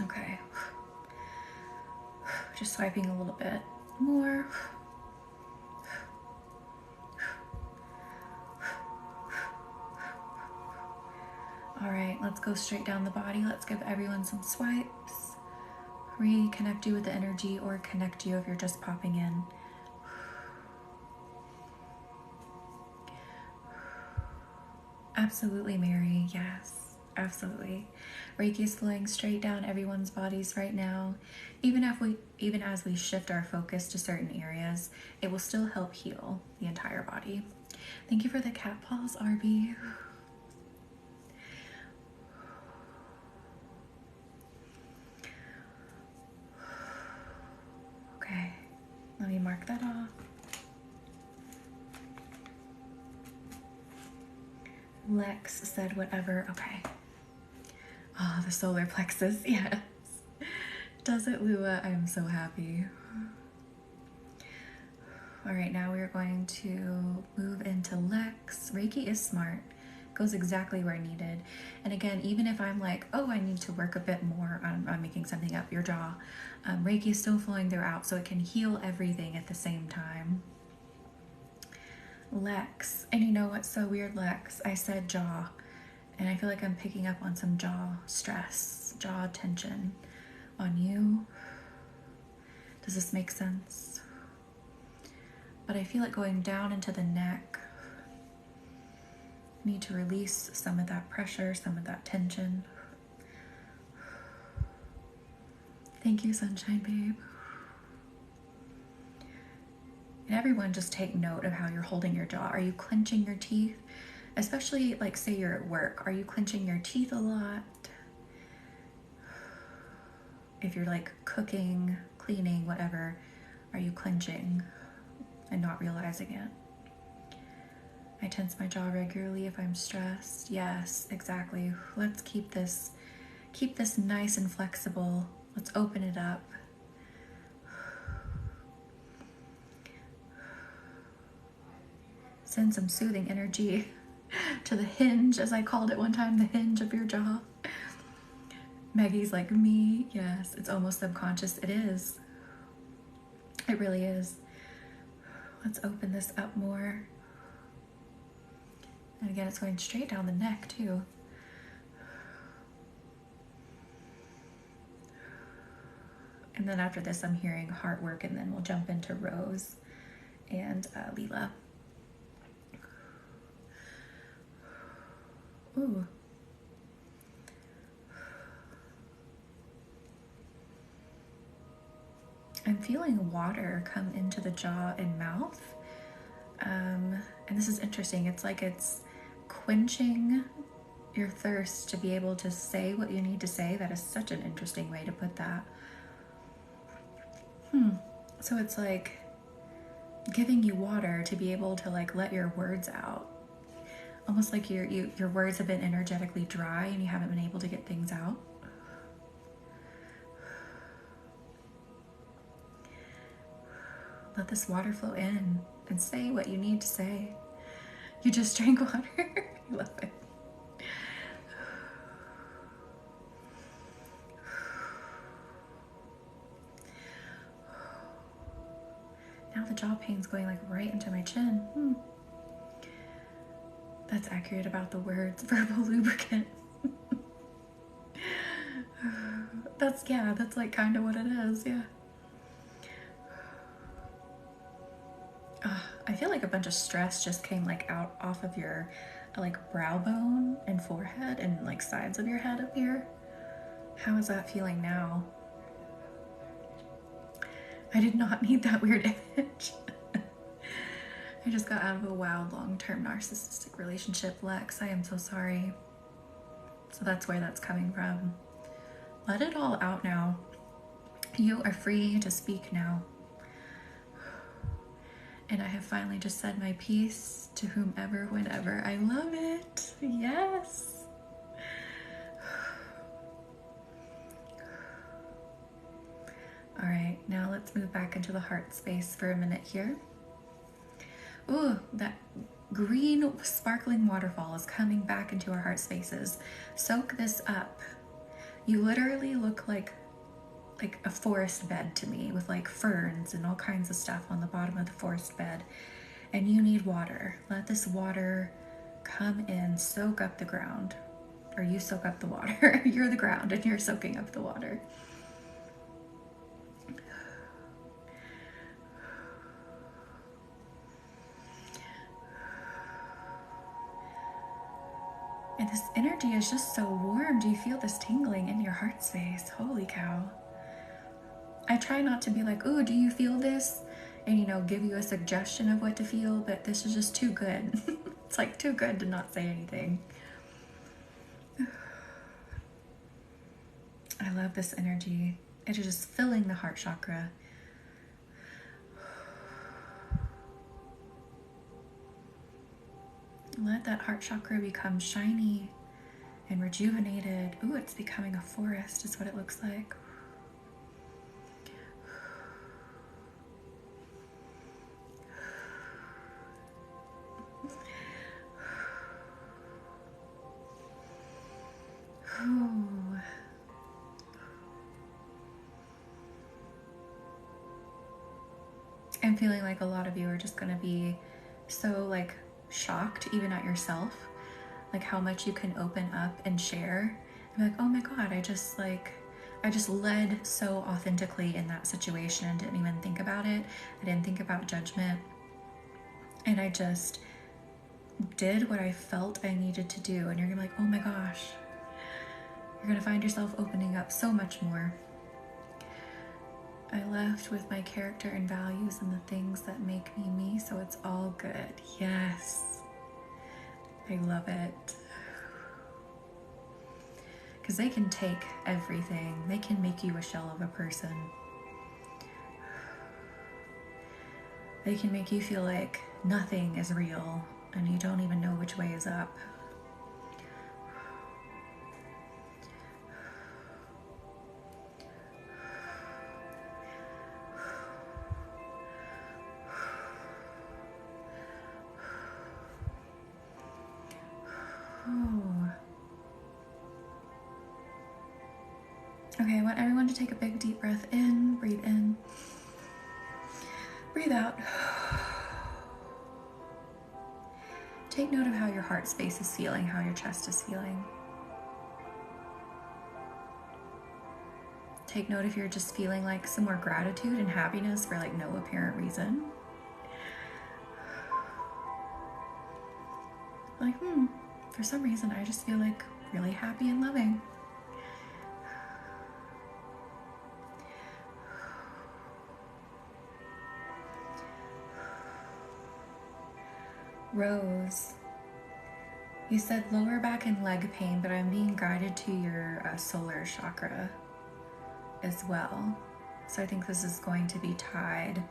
Speaker 1: Okay. Just swiping a little bit more. All right, let's go straight down the body. Let's give everyone some swipes. Reconnect you with the energy, or connect you if you're just popping in. Absolutely, Mary. Yes, absolutely. Reiki is flowing straight down everyone's bodies right now. Even as we shift our focus to certain areas, it will still help heal the entire body. Thank you for the cat paws, Arby. Okay, let me mark that off. Lex said whatever. Okay. Oh, the solar plexus. Yes. Does it, Lua? I'm so happy. All right, now we are going to move into Lex. Reiki is smart. Goes exactly where needed. And again, even if I'm like, oh, I need to work a bit more, I'm making something up, your jaw. Reiki is still flowing throughout, so it can heal everything at the same time. Lex, and you know what's so weird, Lex? I said jaw, and I feel like I'm picking up on some jaw stress, jaw tension on you. Does this make sense? But I feel it going down into the neck. Need to release some of that pressure, some of that tension. Thank you, Sunshine Babe. And everyone, just take note of how you're holding your jaw. Are you clenching your teeth? Especially, like, say you're at work. Are you clenching your teeth a lot? If you're like cooking, cleaning, whatever, are you clenching and not realizing it? I tense my jaw regularly if I'm stressed. Yes, exactly. Let's keep this nice and flexible. Let's open it up. Send some soothing energy to the hinge, as I called it one time, the hinge of your jaw. Maggie's like, me, yes, it's almost subconscious. It is. It really is. Let's open this up more. And again, it's going straight down the neck too. And then after this, I'm hearing heart work, and then we'll jump into Rose and Leela. Ooh. I'm feeling water come into the jaw and mouth. And this is interesting. It's like it's quenching your thirst to be able to say what you need to say. That is such an interesting way to put that. So it's like giving you water to be able to like let your words out. Almost like your words have been energetically dry and you haven't been able to get things out. Let this water flow in and say what you need to say. You just drank water. I love it. Now the jaw pain's going like right into my chin. That's accurate about the words verbal lubricant. That's like kind of what it is, yeah. I feel like a bunch of stress just came like out off of your like brow bone and forehead and like sides of your head up here. How is that feeling now? I did not need that weird image. I just got out of a wild long-term narcissistic relationship, Lex. I am so sorry. So that's where that's coming from. Let it all out now. You are free to speak now. And I have finally just said my piece to whomever, whenever. I love it. Yes. All right, now let's move back into the heart space for a minute here. Ooh, that green sparkling waterfall is coming back into our heart spaces. Soak this up. You literally look like a forest bed to me, with like ferns and all kinds of stuff on the bottom of the forest bed. And you need water. Let this water come in, soak up the ground. Or you soak up the water. You're the ground and you're soaking up the water. And this energy is just so warm. Do you feel this tingling in your heart space? Holy cow. I try not to be like, oh, do you feel this? And, you know, give you a suggestion of what to feel, but this is just too good. It's like too good to not say anything. I love this energy. It is just filling the heart chakra. Let that heart chakra become shiny and rejuvenated. Ooh, it's becoming a forest is what it looks like. Ooh. I'm feeling like a lot of you are just going to be so like shocked even at yourself, like how much you can open up and share. I'm like, oh my god, I just led so authentically in that situation and didn't even think about it. I didn't think about judgment, and I just did what I felt I needed to do. And you're gonna be like, oh my gosh, you're gonna find yourself opening up so much more. I left with my character and values and the things that make me me, so it's all good. Yes. I love it. Because they can take everything. They can make you a shell of a person. They can make you feel like nothing is real and you don't even know which way is up. Okay, I want everyone to take a big deep breath in, breathe out. Take note of how your heart space is feeling, how your chest is feeling. Take note if you're just feeling like some more gratitude and happiness for like no apparent reason. Like, for some reason I just feel like really happy and loving. Rose, you said lower back and leg pain, but I'm being guided to your solar chakra as well. So I think this is going to be tied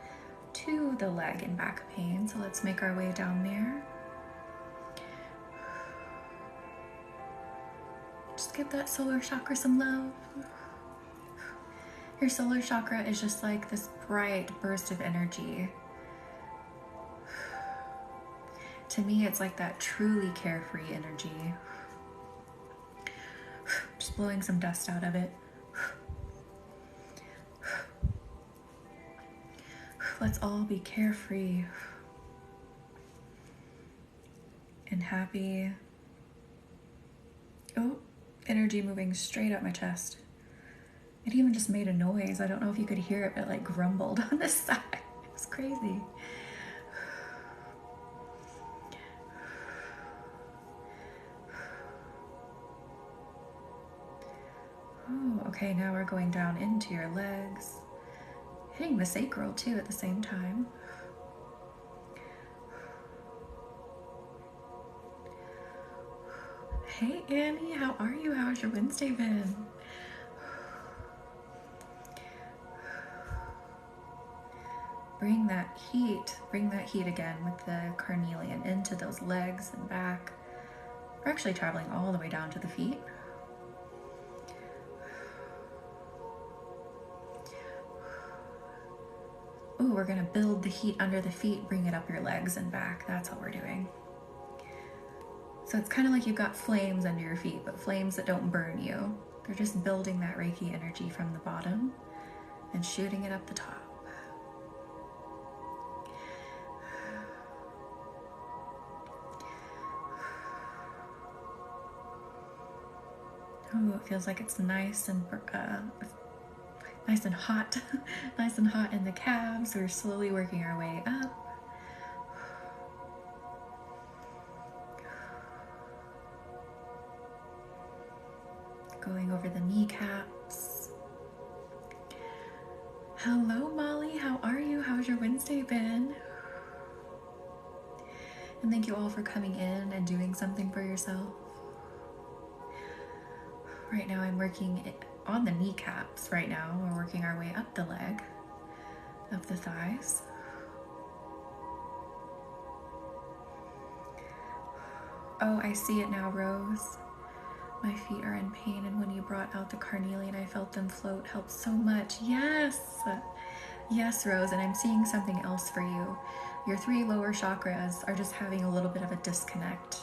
Speaker 1: to the leg and back pain. So let's make our way down there. Just give that solar chakra some love. Your solar chakra is just like this bright burst of energy. To me, it's like that truly carefree energy. Just blowing some dust out of it. Let's all be carefree and happy. Oh, energy moving straight up my chest. It even just made a noise. I don't know if you could hear it, but it like grumbled on this side. It was crazy. Oh, okay, now we're going down into your legs. Hitting the sacral too at the same time. Hey Annie, how are you? How's your Wednesday been? Bring that heat again with the carnelian into those legs and back. We're actually traveling all the way down to the feet. Ooh, we're gonna build the heat under the feet, bring it up your legs and back. That's what we're doing. So it's kind of like you've got flames under your feet, but flames that don't burn you. They're just building that Reiki energy from the bottom and shooting it up the top. Oh, it feels like it's nice and hot, nice and hot in the calves. We're slowly working our way up. Going over the kneecaps. Hello, Molly. How are you? How's your Wednesday been? And thank you all for coming in and doing something for yourself. Right now I'm working on the kneecaps right now. We're working our way up the leg, up the thighs. Oh, I see it now, Rose. My feet are in pain, and when you brought out the carnelian, I felt them float. Helped so much. Yes! Yes, Rose, and I'm seeing something else for you. Your 3 lower chakras are just having a little bit of a disconnect.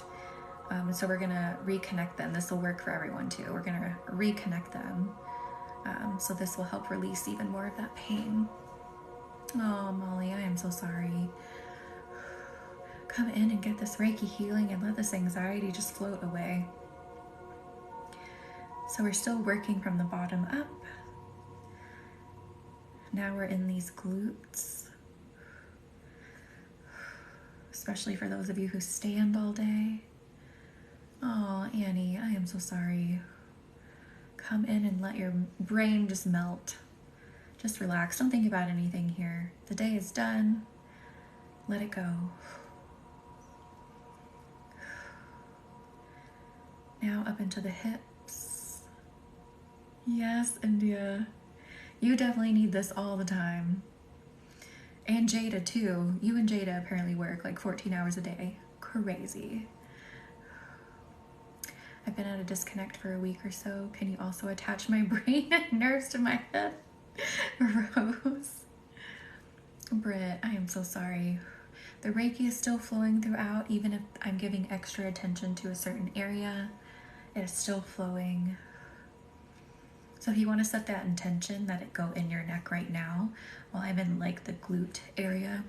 Speaker 1: So we're gonna reconnect them. This will work for everyone too. We're gonna reconnect them. So this will help release even more of that pain. Oh, Molly, I am so sorry. Come in and get this Reiki healing and let this anxiety just float away. So we're still working from the bottom up. Now we're in these glutes. Especially for those of you who stand all day. Oh, Annie, I am so sorry. Come in and let your brain just melt. Just relax. Don't think about anything here. The day is done. Let it go. Now up into the hips. Yes, India. You definitely need this all the time. And Jada too. You and Jada apparently work like 14 hours a day. Crazy. I've been at a disconnect for a week or so. Can you also attach my brain and nerves to my head? Rose. Britt, I am so sorry. The Reiki is still flowing throughout, even if I'm giving extra attention to a certain area. It is still flowing. So if you want to set that intention that it go in your neck right now, while I'm in like the glute area,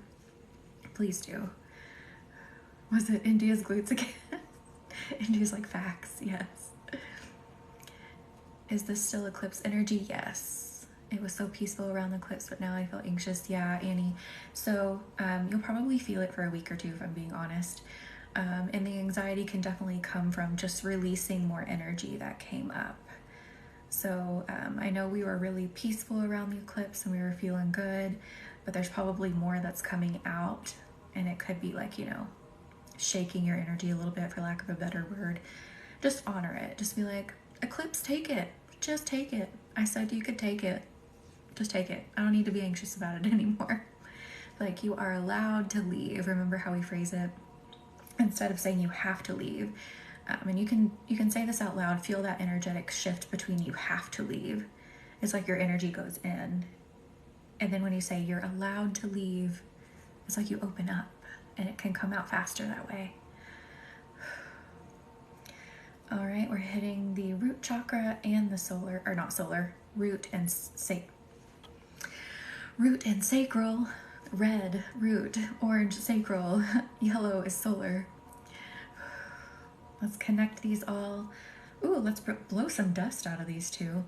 Speaker 1: please do. Was it India's glutes again? India's like facts, yes. Is this still eclipse energy? Yes. It was so peaceful around the eclipse, but now I feel anxious. Yeah, Annie. So you'll probably feel it for a week or two, if I'm being honest. And the anxiety can definitely come from just releasing more energy that came up. So I know we were really peaceful around the eclipse and we were feeling good, but there's probably more that's coming out, and it could be like, you know, shaking your energy a little bit, for lack of a better word. Just honor it. Just be like, eclipse, take it. Just take it. I said you could take it. Just take it. I don't need to be anxious about it anymore. Like, you are allowed to leave. Remember how we phrase it? Instead of saying you have to leave, And you can say this out loud. Feel that energetic shift between you have to leave. It's like your energy goes in. And then when you say you're allowed to leave, it's like you open up and it can come out faster that way. All right, we're hitting the root chakra and the solar, or not solar, root and sacral. Red, root, orange, sacral, yellow is solar. Let's connect these all. Ooh, let's blow some dust out of these two.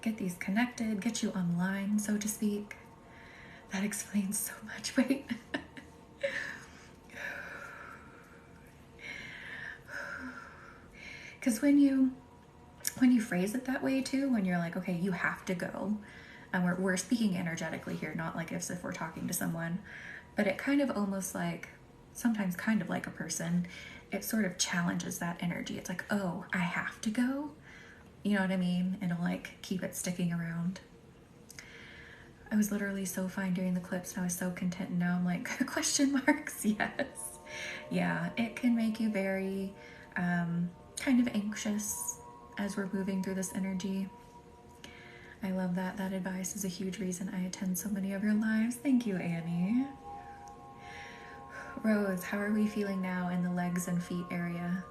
Speaker 1: Get these connected, get you online, so to speak. That explains so much. Wait. Because when you phrase it that way too, when you're like, okay, you have to go, and we're speaking energetically here, not like if we're talking to someone, but it kind of almost like, sometimes kind of like a person, it sort of challenges that energy. It's like, oh, I have to go. You know what I mean? It'll like keep it sticking around. I was literally so fine during the clips and I was so content, and now I'm like, question marks, yes. Yeah, it can make you very kind of anxious as we're moving through this energy. I love that. That advice is a huge reason I attend so many of your lives. Thank you, Annie. Rose, how are we feeling now in the legs and feet area?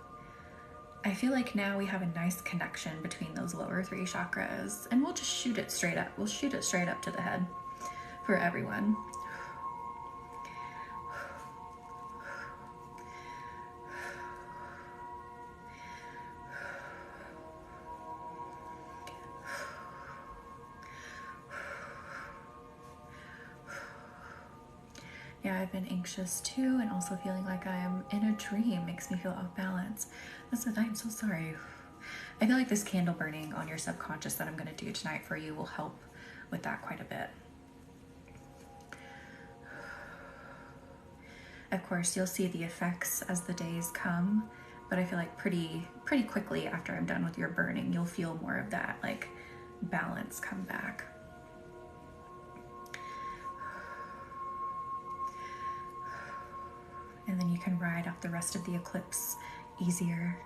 Speaker 1: I feel like now we have a nice connection between those lower three chakras, and we'll just shoot it straight up. We'll shoot it straight up to the head for everyone. Yeah, I've been anxious too, and also feeling like I'm in a dream makes me feel off balance. Listen, I'm so sorry. I feel like this candle burning on your subconscious that I'm going to do tonight for you will help with that quite a bit. Of course, you'll see the effects as the days come, but I feel like pretty quickly after I'm done with your burning, you'll feel more of that like balance come back. And then you can ride out the rest of the eclipse easier.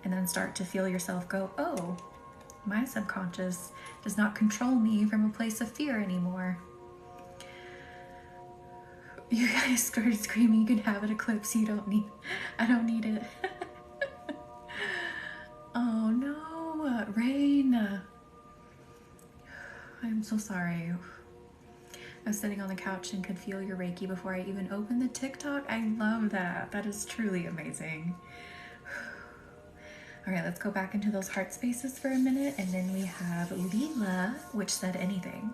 Speaker 1: And then start to feel yourself go, oh, my subconscious does not control me from a place of fear anymore. You guys started screaming, you can have an eclipse, I don't need it. Oh no, Rain. I'm so sorry. I was sitting on the couch and could feel your Reiki before I even opened the TikTok. I love that. That is truly amazing. All right, let's go back into those heart spaces for a minute. And then we have Leela, which said anything.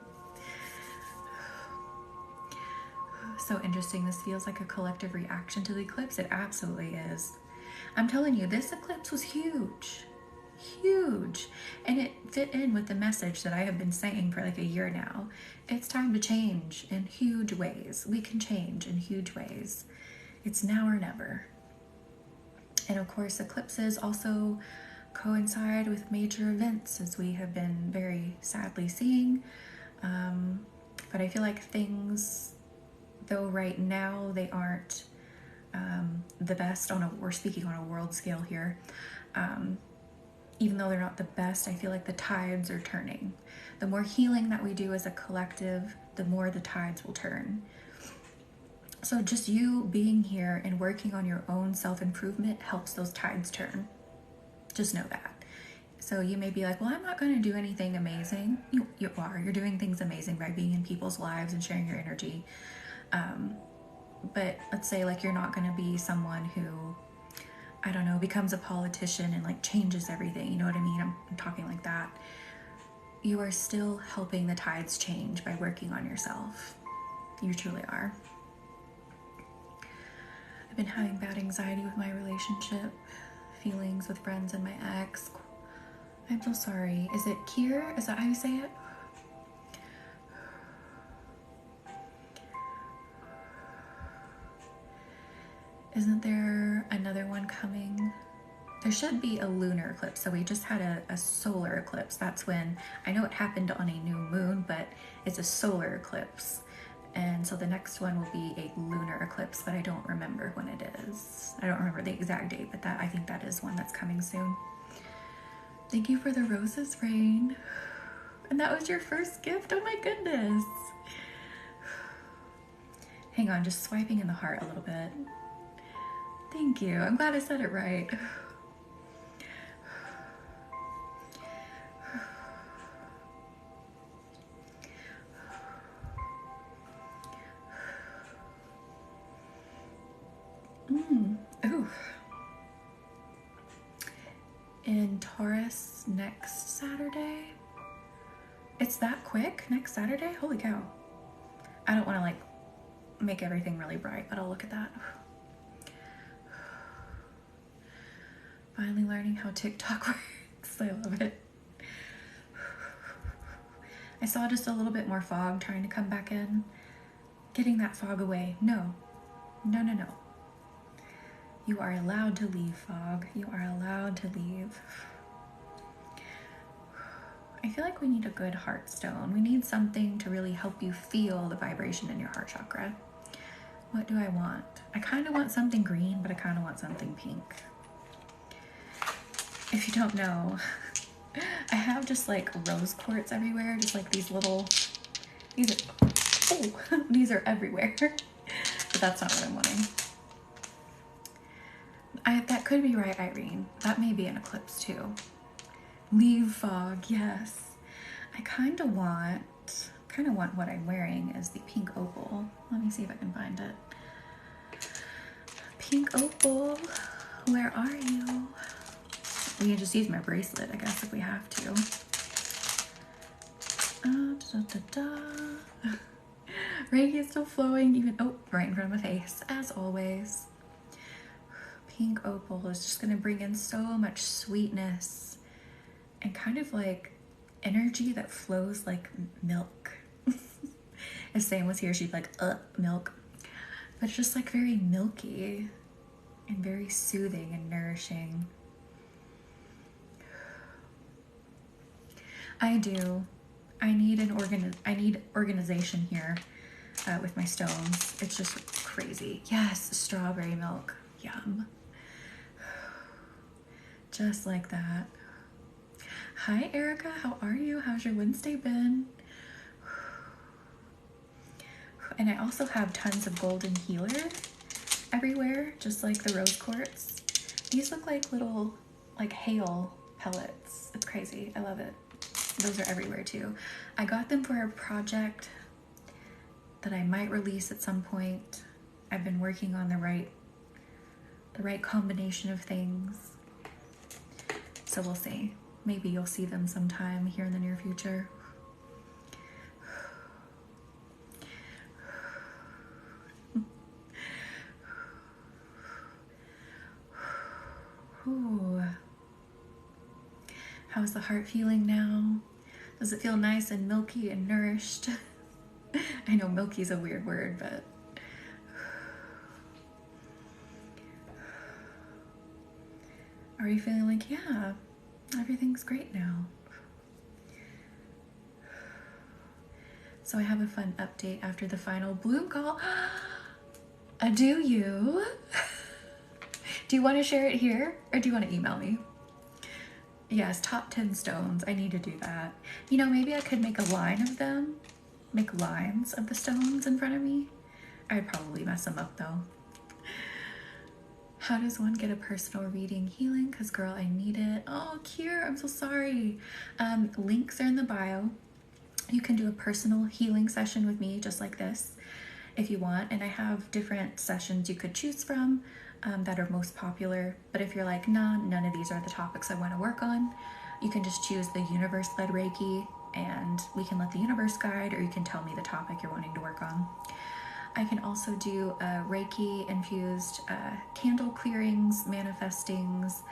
Speaker 1: So interesting. This feels like a collective reaction to the eclipse. It absolutely is. I'm telling you, this eclipse was huge. Huge. And it fit in with the message that I have been saying for like a year now. It's time to change in huge ways. We can change in huge ways. It's now or never. And of course, eclipses also coincide with major events, as we have been very sadly seeing. But I feel like things, though right now they aren't the best we're speaking on a world scale here. Even though they're not the best, I feel like the tides are turning. The more healing that we do as a collective, the more the tides will turn. So just you being here and working on your own self-improvement helps those tides turn. Just know that. So you may be like, well, I'm not going to do anything amazing. You are. You're doing things amazing by being in people's lives and sharing your energy. But let's say like you're not going to be someone who, I don't know, becomes a politician and like changes everything. You know what I mean? I'm talking like that. You are still helping the tides change by working on yourself. You truly are. I've been having bad anxiety with my relationship, feelings with friends and my ex. I'm so sorry. Is it Kier? Is that how you say it? Isn't there another one coming? There should be a lunar eclipse. So we just had a solar eclipse. That's when, I know it happened on a new moon, but it's a solar eclipse. And so the next one will be a lunar eclipse, but I don't remember when it is. I don't remember the exact date, but I think that is one that's coming soon. Thank you for the roses, Rain. And that was your first gift? Oh my goodness. Hang on, just swiping in the heart a little bit. Thank you. I'm glad I said it right. Ooh. In Taurus next Saturday. It's that quick? Next Saturday? Holy cow. I don't want to like make everything really bright, but I'll look at that. Finally learning how TikTok works. I love it. I saw just a little bit more fog trying to come back in. Getting that fog away. No. No, no, no. You are allowed to leave, fog. You are allowed to leave. I feel like we need a good heart stone. We need something to really help you feel the vibration in your heart chakra. What do I want? I kind of want something green, but I kind of want something pink. If you don't know, I have just like rose quartz everywhere, just like these little, these are everywhere, but that's not what I'm wanting. That could be right, Irene. That may be an eclipse too. Leave fog, yes. I kind of want what I'm wearing is the pink opal. Let me see if I can find it. Pink opal, where are you? We can just use my bracelet, I guess, if we have to. Reiki is still flowing, even, right in front of my face, as always. Pink opal is just gonna bring in so much sweetness and kind of like energy that flows like milk. If Sam was here, she'd be like, milk. But it's just like very milky and very soothing and nourishing. I do. I need organization here with my stones. It's just crazy. Yes, strawberry milk. Yum. Just like that. Hi, Erica. How are you? How's your Wednesday been? And I also have tons of golden healer everywhere, just like the rose quartz. These look like little, like hail pellets. It's crazy. I love it. Those are everywhere too. I got them for a project that I might release at some point. I've been working on the right combination of things. So we'll see. Maybe you'll see them sometime here in the near future. Ooh. How's the heart feeling now? Does it feel nice and milky and nourished? I know milky is a weird word, but are you feeling like, yeah, everything's great now? So I have a fun update after the final bloom call. Do you? Do you want to share it here or do you want to email me? Yes, top 10 stones. I need to do that. You know, maybe I could make a line of them. Make lines of the stones in front of me. I'd probably mess them up though. How does one get a personal reading healing? Because girl, I need it. Oh, Kier, I'm so sorry. Links are in the bio. You can do a personal healing session with me just like this if you want. And I have different sessions you could choose from that are most popular. But if you're like, nah, none of these are the topics I want to work on, you can just choose the universe-led Reiki and we can let the universe guide, or you can tell me the topic you're wanting to work on. I can also do Reiki infused candle clearings, manifestings.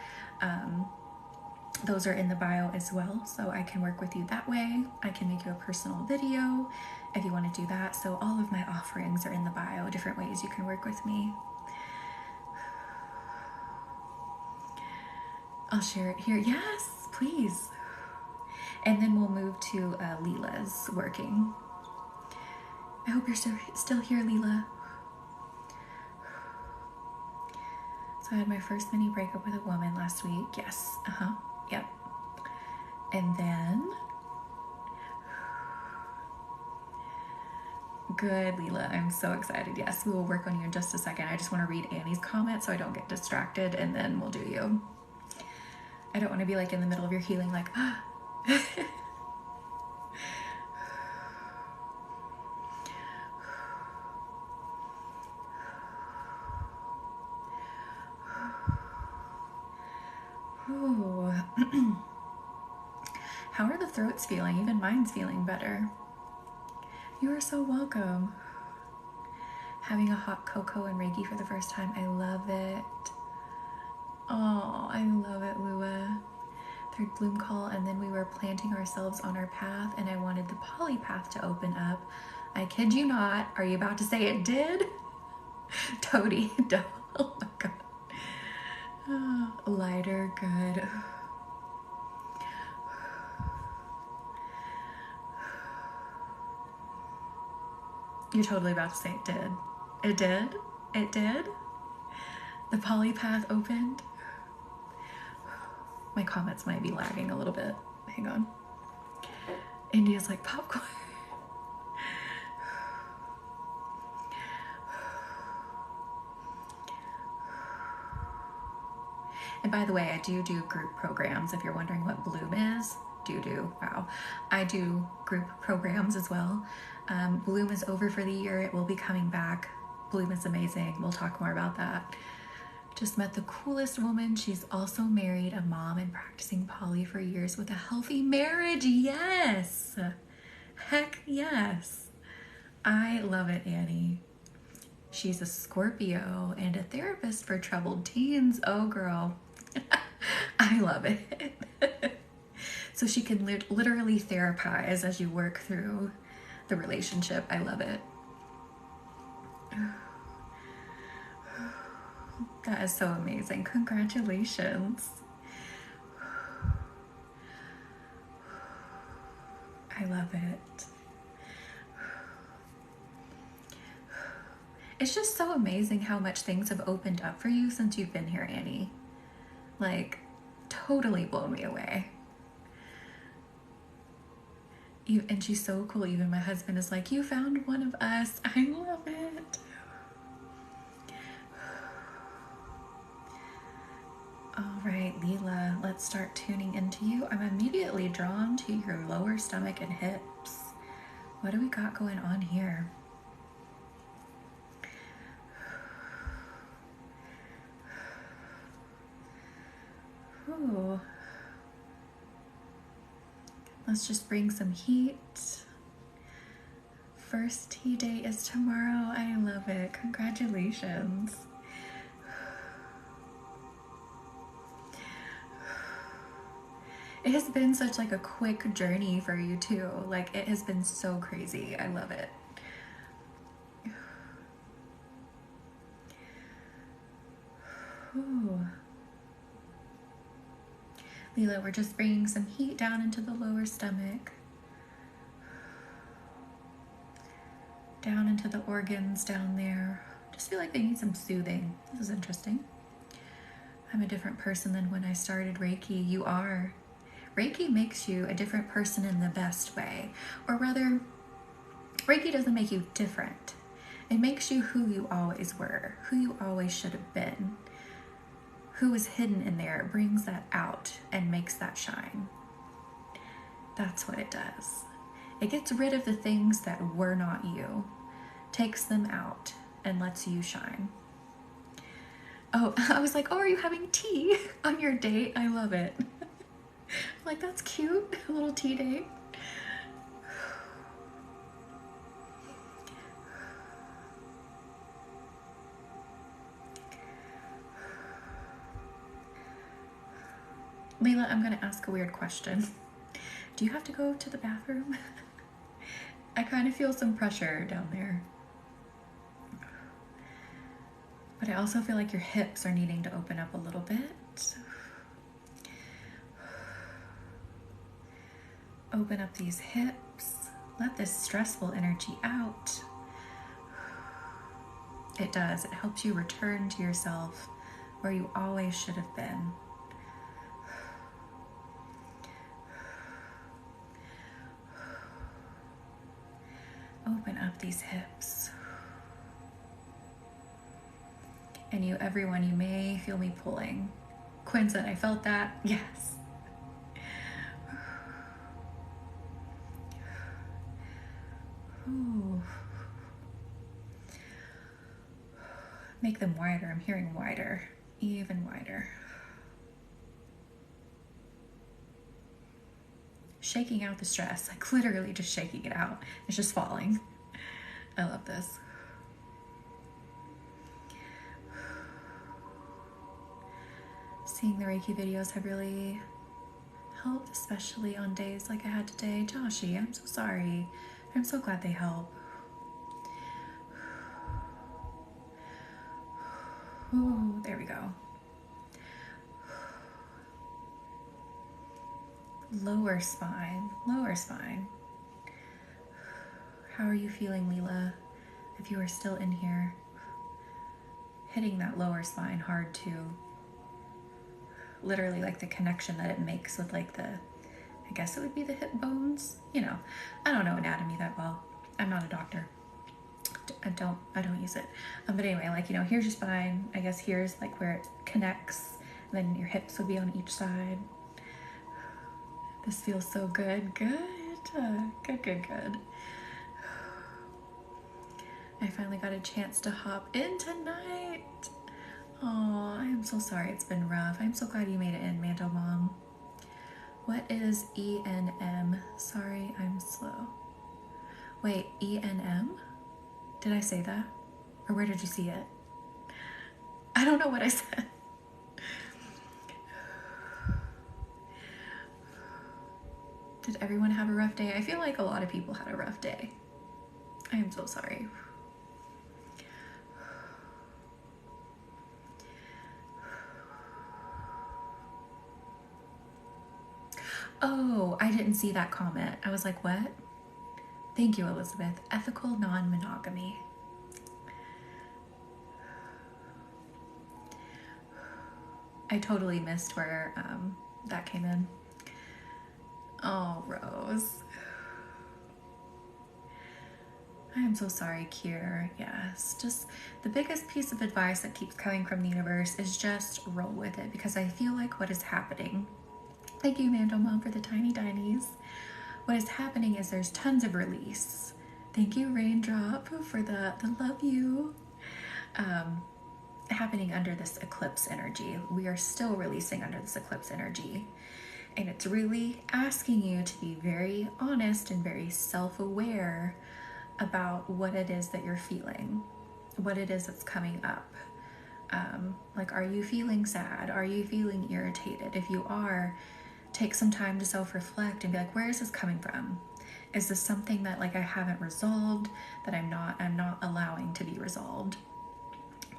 Speaker 1: Those are in the bio as well, so I can work with you that way. I can make you a personal video if you want to do that. So all of my offerings are in the bio, different ways you can work with me. I'll share it here. Yes, please. And then we'll move to Leela's working. I hope you're still here, Leela. So I had my first mini breakup with a woman last week. Yes. Yep. And then... Good, Leela. I'm so excited. Yes, we will work on you in just a second. I just want to read Annie's comment so I don't get distracted, and then we'll do you. I don't want to be like in the middle of your healing like... Ooh. How are the throats feeling? Even mine's feeling better. You are so welcome. Having a hot cocoa and Reiki for the first time. I love it. Oh, I love it, Lua. Third bloom call, and then we were planting ourselves on our path, and I wanted the poly path to open up. I kid you not. Are you about to say it did? Toady. Oh my god. Oh, lighter, good. You're totally about to say it did. It did? It did? The polypath opened? My comments might be lagging a little bit. Hang on. India's like popcorn. And by the way, I do group programs. If you're wondering what Bloom is, wow. I do group programs as well. Bloom is over for the year. It will be coming back. Bloom is amazing. We'll talk more about that. Just met the coolest woman. She's also married, a mom, and practicing poly for years with a healthy marriage. Yes. Heck yes. I love it, Annie. She's a Scorpio and a therapist for troubled teens. Oh, girl. I love it. So she can literally therapize as you work through the relationship. I love it. That is so amazing. Congratulations. I love it. It's just so amazing how much things have opened up for you since you've been here, Annie. Like, totally blown me away. And she's so cool. Even my husband is like, you found one of us. I love it. All right, Leela, let's start tuning into you. I'm immediately drawn to your lower stomach and hips. What do we got going on here? Ooh. Let's just bring some heat. First tea day is tomorrow. I love it. Congratulations. It has been such like a quick journey for you too. Like it has been so crazy. I love it. Ooh. Leela, we're just bringing some heat down into the lower stomach. Down into the organs down there. Just feel like they need some soothing. This is interesting. I'm a different person than when I started Reiki. You are. Reiki makes you a different person in the best way. Or rather, Reiki doesn't make you different. It makes you who you always were, who you always should have been. Who is hidden in there, it brings that out and makes that shine. That's what it does. It gets rid of the things that were not you, takes them out, and lets you shine. Oh, I was like, oh, are you having tea on your date? I love it. Like, that's cute, a little tea date. Leela, I'm gonna ask a weird question. Do you have to go to the bathroom? I kind of feel some pressure down there. But I also feel like your hips are needing to open up a little bit. Open up these hips. Let this stressful energy out. It does. It helps you return to yourself where you always should have been. Open up these hips. And you, everyone, you may feel me pulling. Quinn said, I felt that. Yes. Ooh. Make them wider. I'm hearing wider, even wider. Shaking out the stress, like literally just shaking it out. It's just falling. I love this. Seeing the Reiki videos have really helped, especially on days like I had today. Joshi, I'm so sorry. I'm so glad they help. Ooh, there we go. Lower spine, lower spine. How are you feeling, Leela? If you are still in here, hitting that lower spine hard too. Literally like the connection that it makes with like the, I guess it would be the hip bones. You know, I don't know anatomy that well. I'm not a doctor. I don't use it. But anyway, like, you know, here's your spine. I guess here's like where it connects. And then your hips would be on each side. This feels so good. Good. Good. I finally got a chance to hop in tonight. Oh, I am so sorry it's been rough. I'm so glad you made it in, Mando Mom. What is ENM? Sorry, I'm slow. Wait, ENM? Did I say that? Or where did you see it? I don't know what I said. Did everyone have a rough day? I feel like a lot of people had a rough day. I am so sorry. Oh, I didn't see that comment. I was like, what? Thank you, Elizabeth. Ethical non-monogamy. I totally missed where that came in. Oh, Rose. I am so sorry, Kier. Yes, just the biggest piece of advice that keeps coming from the universe is just roll with it, because I feel like what is happening. Thank you, Mando Mom, for the tiny dinies. What is happening is there's tons of release. Thank you, Raindrop, for the love you. Happening under this eclipse energy. We are still releasing under this eclipse energy. And it's really asking you to be very honest and very self-aware about what it is that you're feeling, what it is that's coming up. Like, are you feeling sad? Are you feeling irritated? If you are, take some time to self-reflect and be like, where is this coming from? Is this something that like I haven't resolved, that I'm not allowing to be resolved?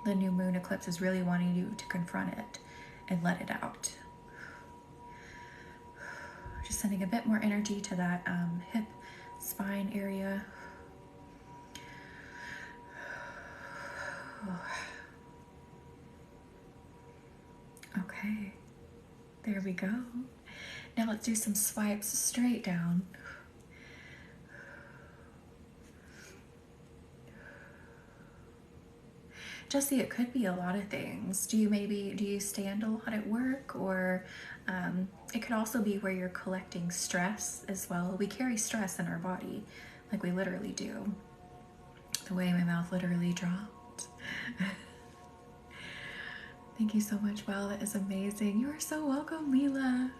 Speaker 1: The new moon eclipse is really wanting you to confront it and let it out. Just sending a bit more energy to that hip spine area. Okay, there we go. Now let's do some swipes straight down. Jesse, it could be a lot of things. Do you stand a lot at work, or it could also be where you're collecting stress as well. We carry stress in our body, like we literally do. The way my mouth literally dropped. Thank you so much. Wow, that is amazing. You are so welcome, Leela.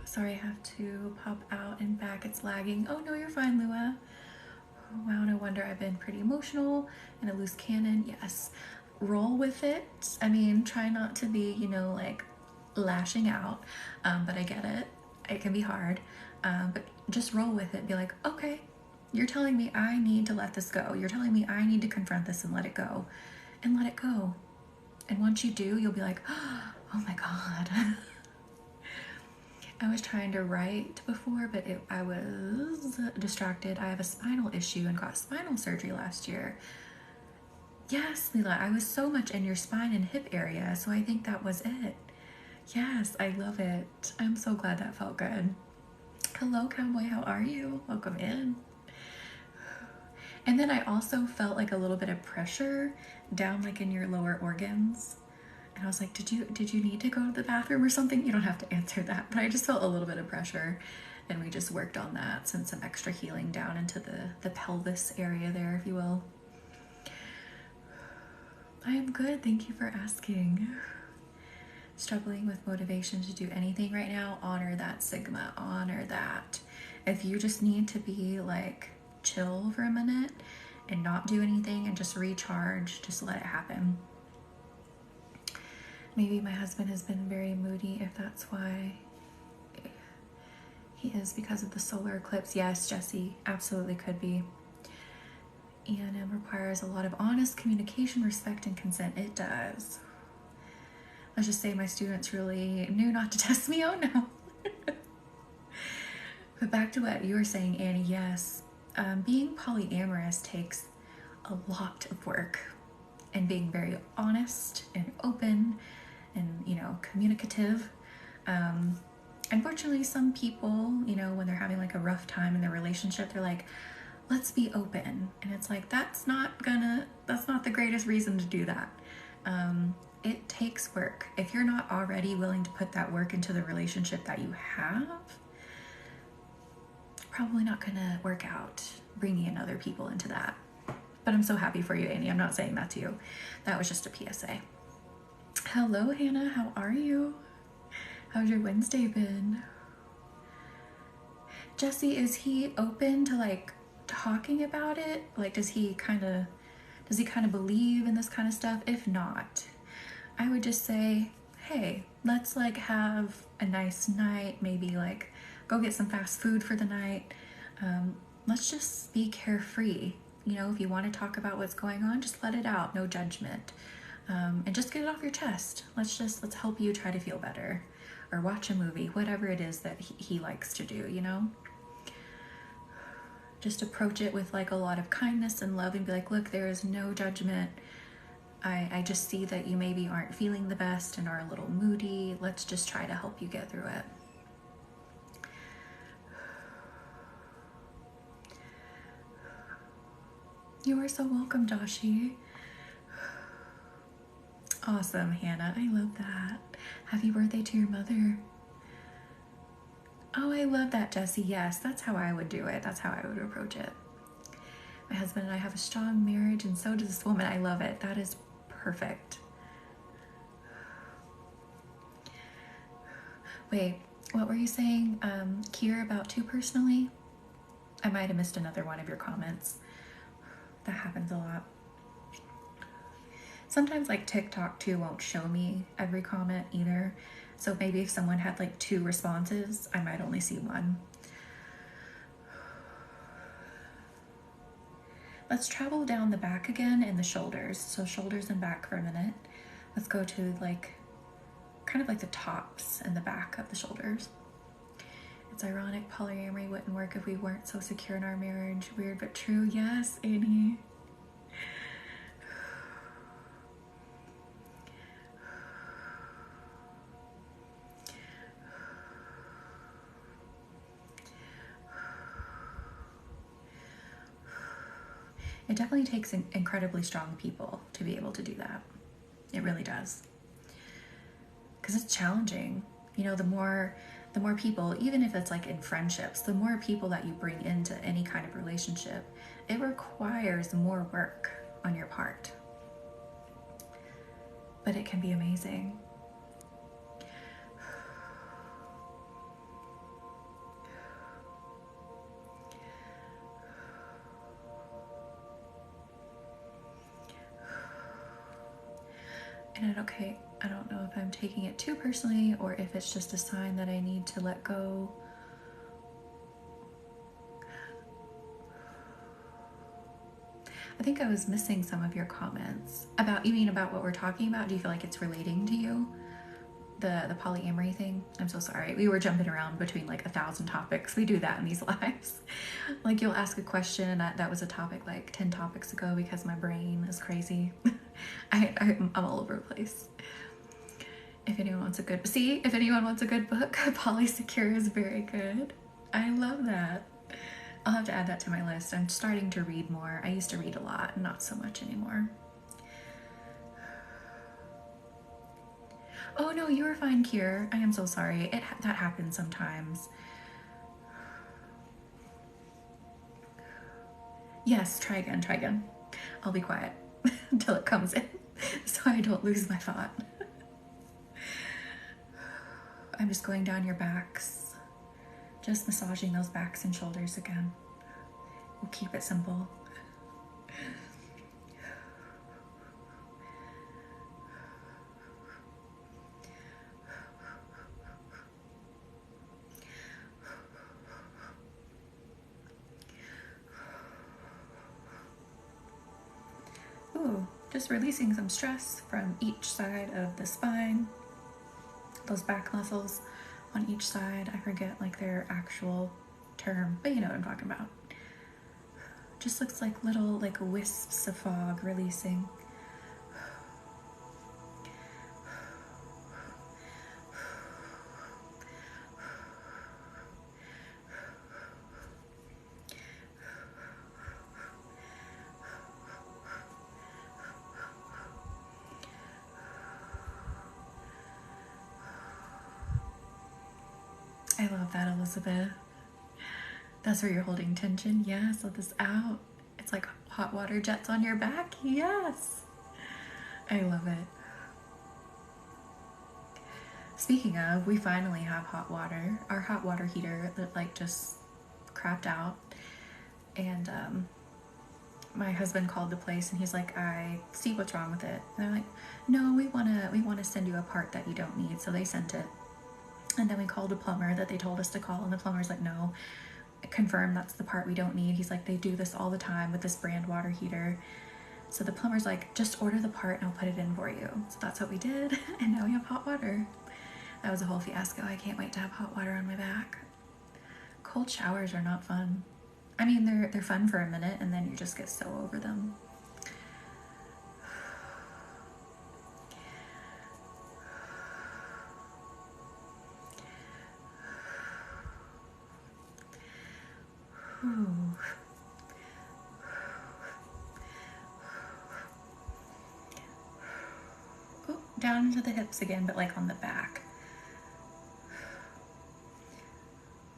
Speaker 1: Sorry, I have to pop out and back. It's lagging. Oh no, you're fine, Lua. Wow, no wonder I've been pretty emotional and a loose cannon. Yes, roll with it. I mean, try not to be, you know, like lashing out, but I get it. It can be hard, but just roll with it. Be like, okay, you're telling me I need to let this go. You're telling me I need to confront this and let it go, and let it go. And once you do, you'll be like, oh my God. I was trying to write before, but I was distracted. I have a spinal issue and got spinal surgery last year. Yes, Leela, I was so much in your spine and hip area, so I think that was it. Yes, I love it. I'm so glad that felt good. Hello, Cowboy, how are you? Welcome in. And then I also felt like a little bit of pressure down like in your lower organs. And I was like, did you need to go to the bathroom or something? You don't have to answer that, but I just felt a little bit of pressure, and we just worked on that, sent some extra healing down into the pelvis area there, if you will. I am good, thank you for asking. Struggling with motivation to do anything right now? Honor that, Sigma, honor that. If you just need to be like chill for a minute and not do anything and just recharge, just let it happen. Maybe my husband has been very moody, if that's why he is, because of the solar eclipse. Yes, Jesse, absolutely could be. And it requires a lot of honest communication, respect, and consent. It does. Let's just say my students really knew not to test me. Oh no. But back to what you were saying, Annie, yes. Being polyamorous takes a lot of work, and being very honest and open and, you know, communicative. Unfortunately, some people, you know, when they're having like a rough time in their relationship, they're like, let's be open. And it's like, that's not the greatest reason to do that. It takes work. If you're not already willing to put that work into the relationship that you have, probably not gonna work out bringing in other people into that. But I'm so happy for you, Annie. I'm not saying that to you. That was just a PSA. Hello, Hannah. How are you? How's your Wednesday been? Jesse, is he open to like talking about it? Like, does he kind of believe in this kind of stuff? If not, I would just say, hey, let's like have a nice night, maybe like go get some fast food for the night. Let's just be carefree. You know, if you want to talk about what's going on, just let it out, no judgment. And just get it off your chest. Let's help you try to feel better, or watch a movie, whatever it is that he likes to do, you know? Just approach it with like a lot of kindness and love and be like, look, there is no judgment. I just see that you maybe aren't feeling the best and are a little moody. Let's just try to help you get through it. You are so welcome, Joshi. Awesome, Hannah. I love that. Happy birthday to your mother. Oh, I love that, Jesse. Yes, that's how I would do it. That's how I would approach it. My husband and I have a strong marriage, and so does this woman. I love it. That is perfect. Wait, what were you saying, Kier, about too personally? I might have missed another one of your comments. That happens a lot. Sometimes like TikTok too won't show me every comment either. So maybe if someone had like 2 responses, I might only see 1. Let's travel down the back again and the shoulders. So shoulders and back for a minute. Let's go to like, kind of like the tops and the back of the shoulders. It's ironic polyamory wouldn't work if we weren't so secure in our marriage. Weird but true. Yes, Annie. It definitely takes incredibly strong people to be able to do that. It really does. Because it's challenging. You know, the more people, even if it's like in friendships, the more people that you bring into any kind of relationship, it requires more work on your part. But it can be amazing. And okay, I don't know if I'm taking it too personally or if it's just a sign that I need to let go. I think I was missing some of your comments. You mean about what we're talking about? Do you feel like it's relating to you? the polyamory thing. I'm so sorry. We were jumping around between like 1,000 topics. We do that in these lives. Like you'll ask a question and that was a topic like 10 topics ago because my brain is crazy. I'm all over the place. If anyone wants a good book, Polysecure is very good. I love that. I'll have to add that to my list. I'm starting to read more. I used to read a lot, not so much anymore. Oh no, you were fine, Kier. I am so sorry. That happens sometimes. Yes, try again. I'll be quiet until it comes in so I don't lose my thought. I'm just going down your backs, just massaging those backs and shoulders again. We'll keep it simple. Ooh, just releasing some stress from each side of the spine. Those back muscles on each side. I forget like their actual term, but you know what I'm talking about. Just looks like little like wisps of fog releasing. I love that, Elizabeth. That's where you're holding tension. Yes, let this out. It's like hot water jets on your back. Yes. I love it. Speaking of, we finally have hot water. Our hot water heater that like just crapped out. And my husband called the place and he's like, I see what's wrong with it. And they're like, no, we wanna send you a part that you don't need. So they sent it. And then we called a plumber that they told us to call, and the plumber's like, no, confirm that's the part we don't need. He's like, they do this all the time with this brand water heater. So the plumber's like, just order the part and I'll put it in for you. So that's what we did, and now we have hot water. That was a whole fiasco. I can't wait to have hot water on my back. Cold showers are not fun. I mean, they're fun for a minute, and then you just get so over them. Ooh. Ooh, down into the hips again, but like on the back.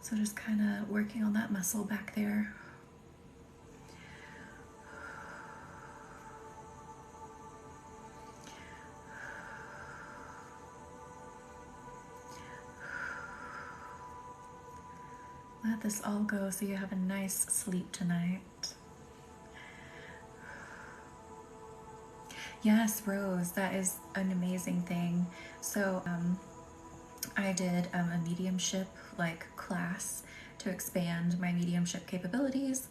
Speaker 1: So just kind of working on that muscle back there. Let this all go so you have a nice sleep tonight. Yes, Rose, that is an amazing thing. So I did a mediumship like class to expand my mediumship capabilities,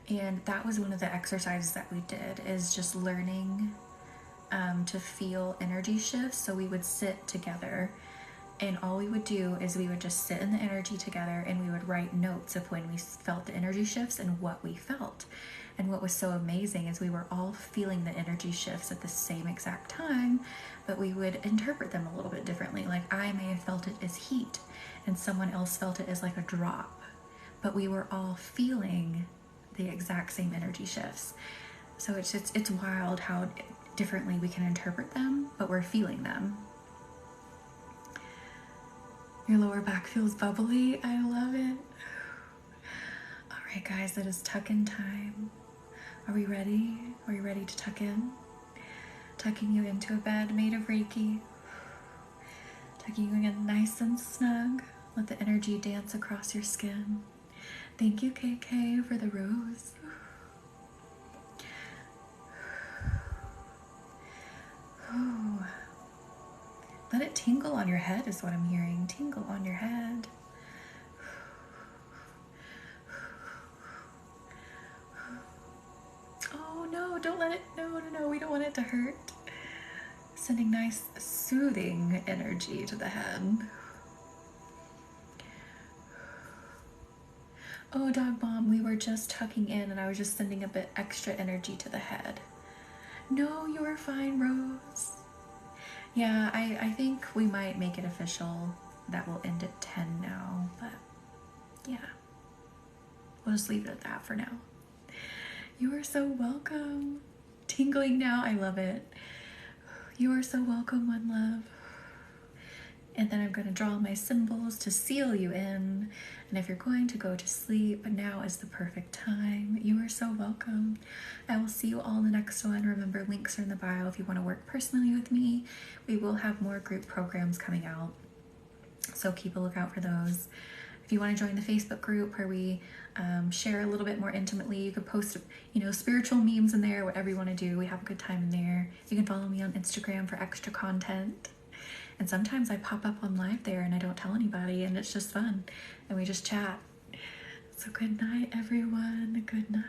Speaker 1: and that was one of the exercises that we did, is just learning to feel energy shifts. So we would sit together, and all we would do is we would just sit in the energy together, and we would write notes of when we felt the energy shifts and what we felt. And what was so amazing is we were all feeling the energy shifts at the same exact time, but we would interpret them a little bit differently. Like I may have felt it as heat and someone else felt it as like a drop, but we were all feeling the exact same energy shifts. So it's wild how differently we can interpret them, but we're feeling them. Your lower back feels bubbly. I love it. All right, guys, it is tuck-in time. Are we ready? Are you ready to tuck in? Tucking you into a bed made of Reiki. Tucking you in nice and snug. Let the energy dance across your skin. Thank you, KK, for the rose. Ooh. Let it tingle on your head is what I'm hearing. Tingle on your head. Oh no, don't let it, no, we don't want it to hurt. Sending nice, soothing energy to the head. Oh, dog mom, we were just tucking in and I was just sending a bit extra energy to the head. No, you're fine, Rose. Yeah, I think we might make it official that we'll end at 10 now, but yeah. We'll just leave it at that for now. You are so welcome. Tingling now, I love it. You are so welcome, one love. And then I'm going to draw my symbols to seal you in. And if you're going to go to sleep, now is the perfect time. You are so welcome. I will see you all in the next one. Remember, links are in the bio if you want to work personally with me. We will have more group programs coming out, so keep a lookout for those. If you want to join the Facebook group where we share a little bit more intimately, you could post, spiritual memes in there, whatever you want to do. We have a good time in there. You can follow me on Instagram for extra content. And sometimes I pop up on live there and I don't tell anybody, and it's just fun. And we just chat. So good night, everyone. Good night.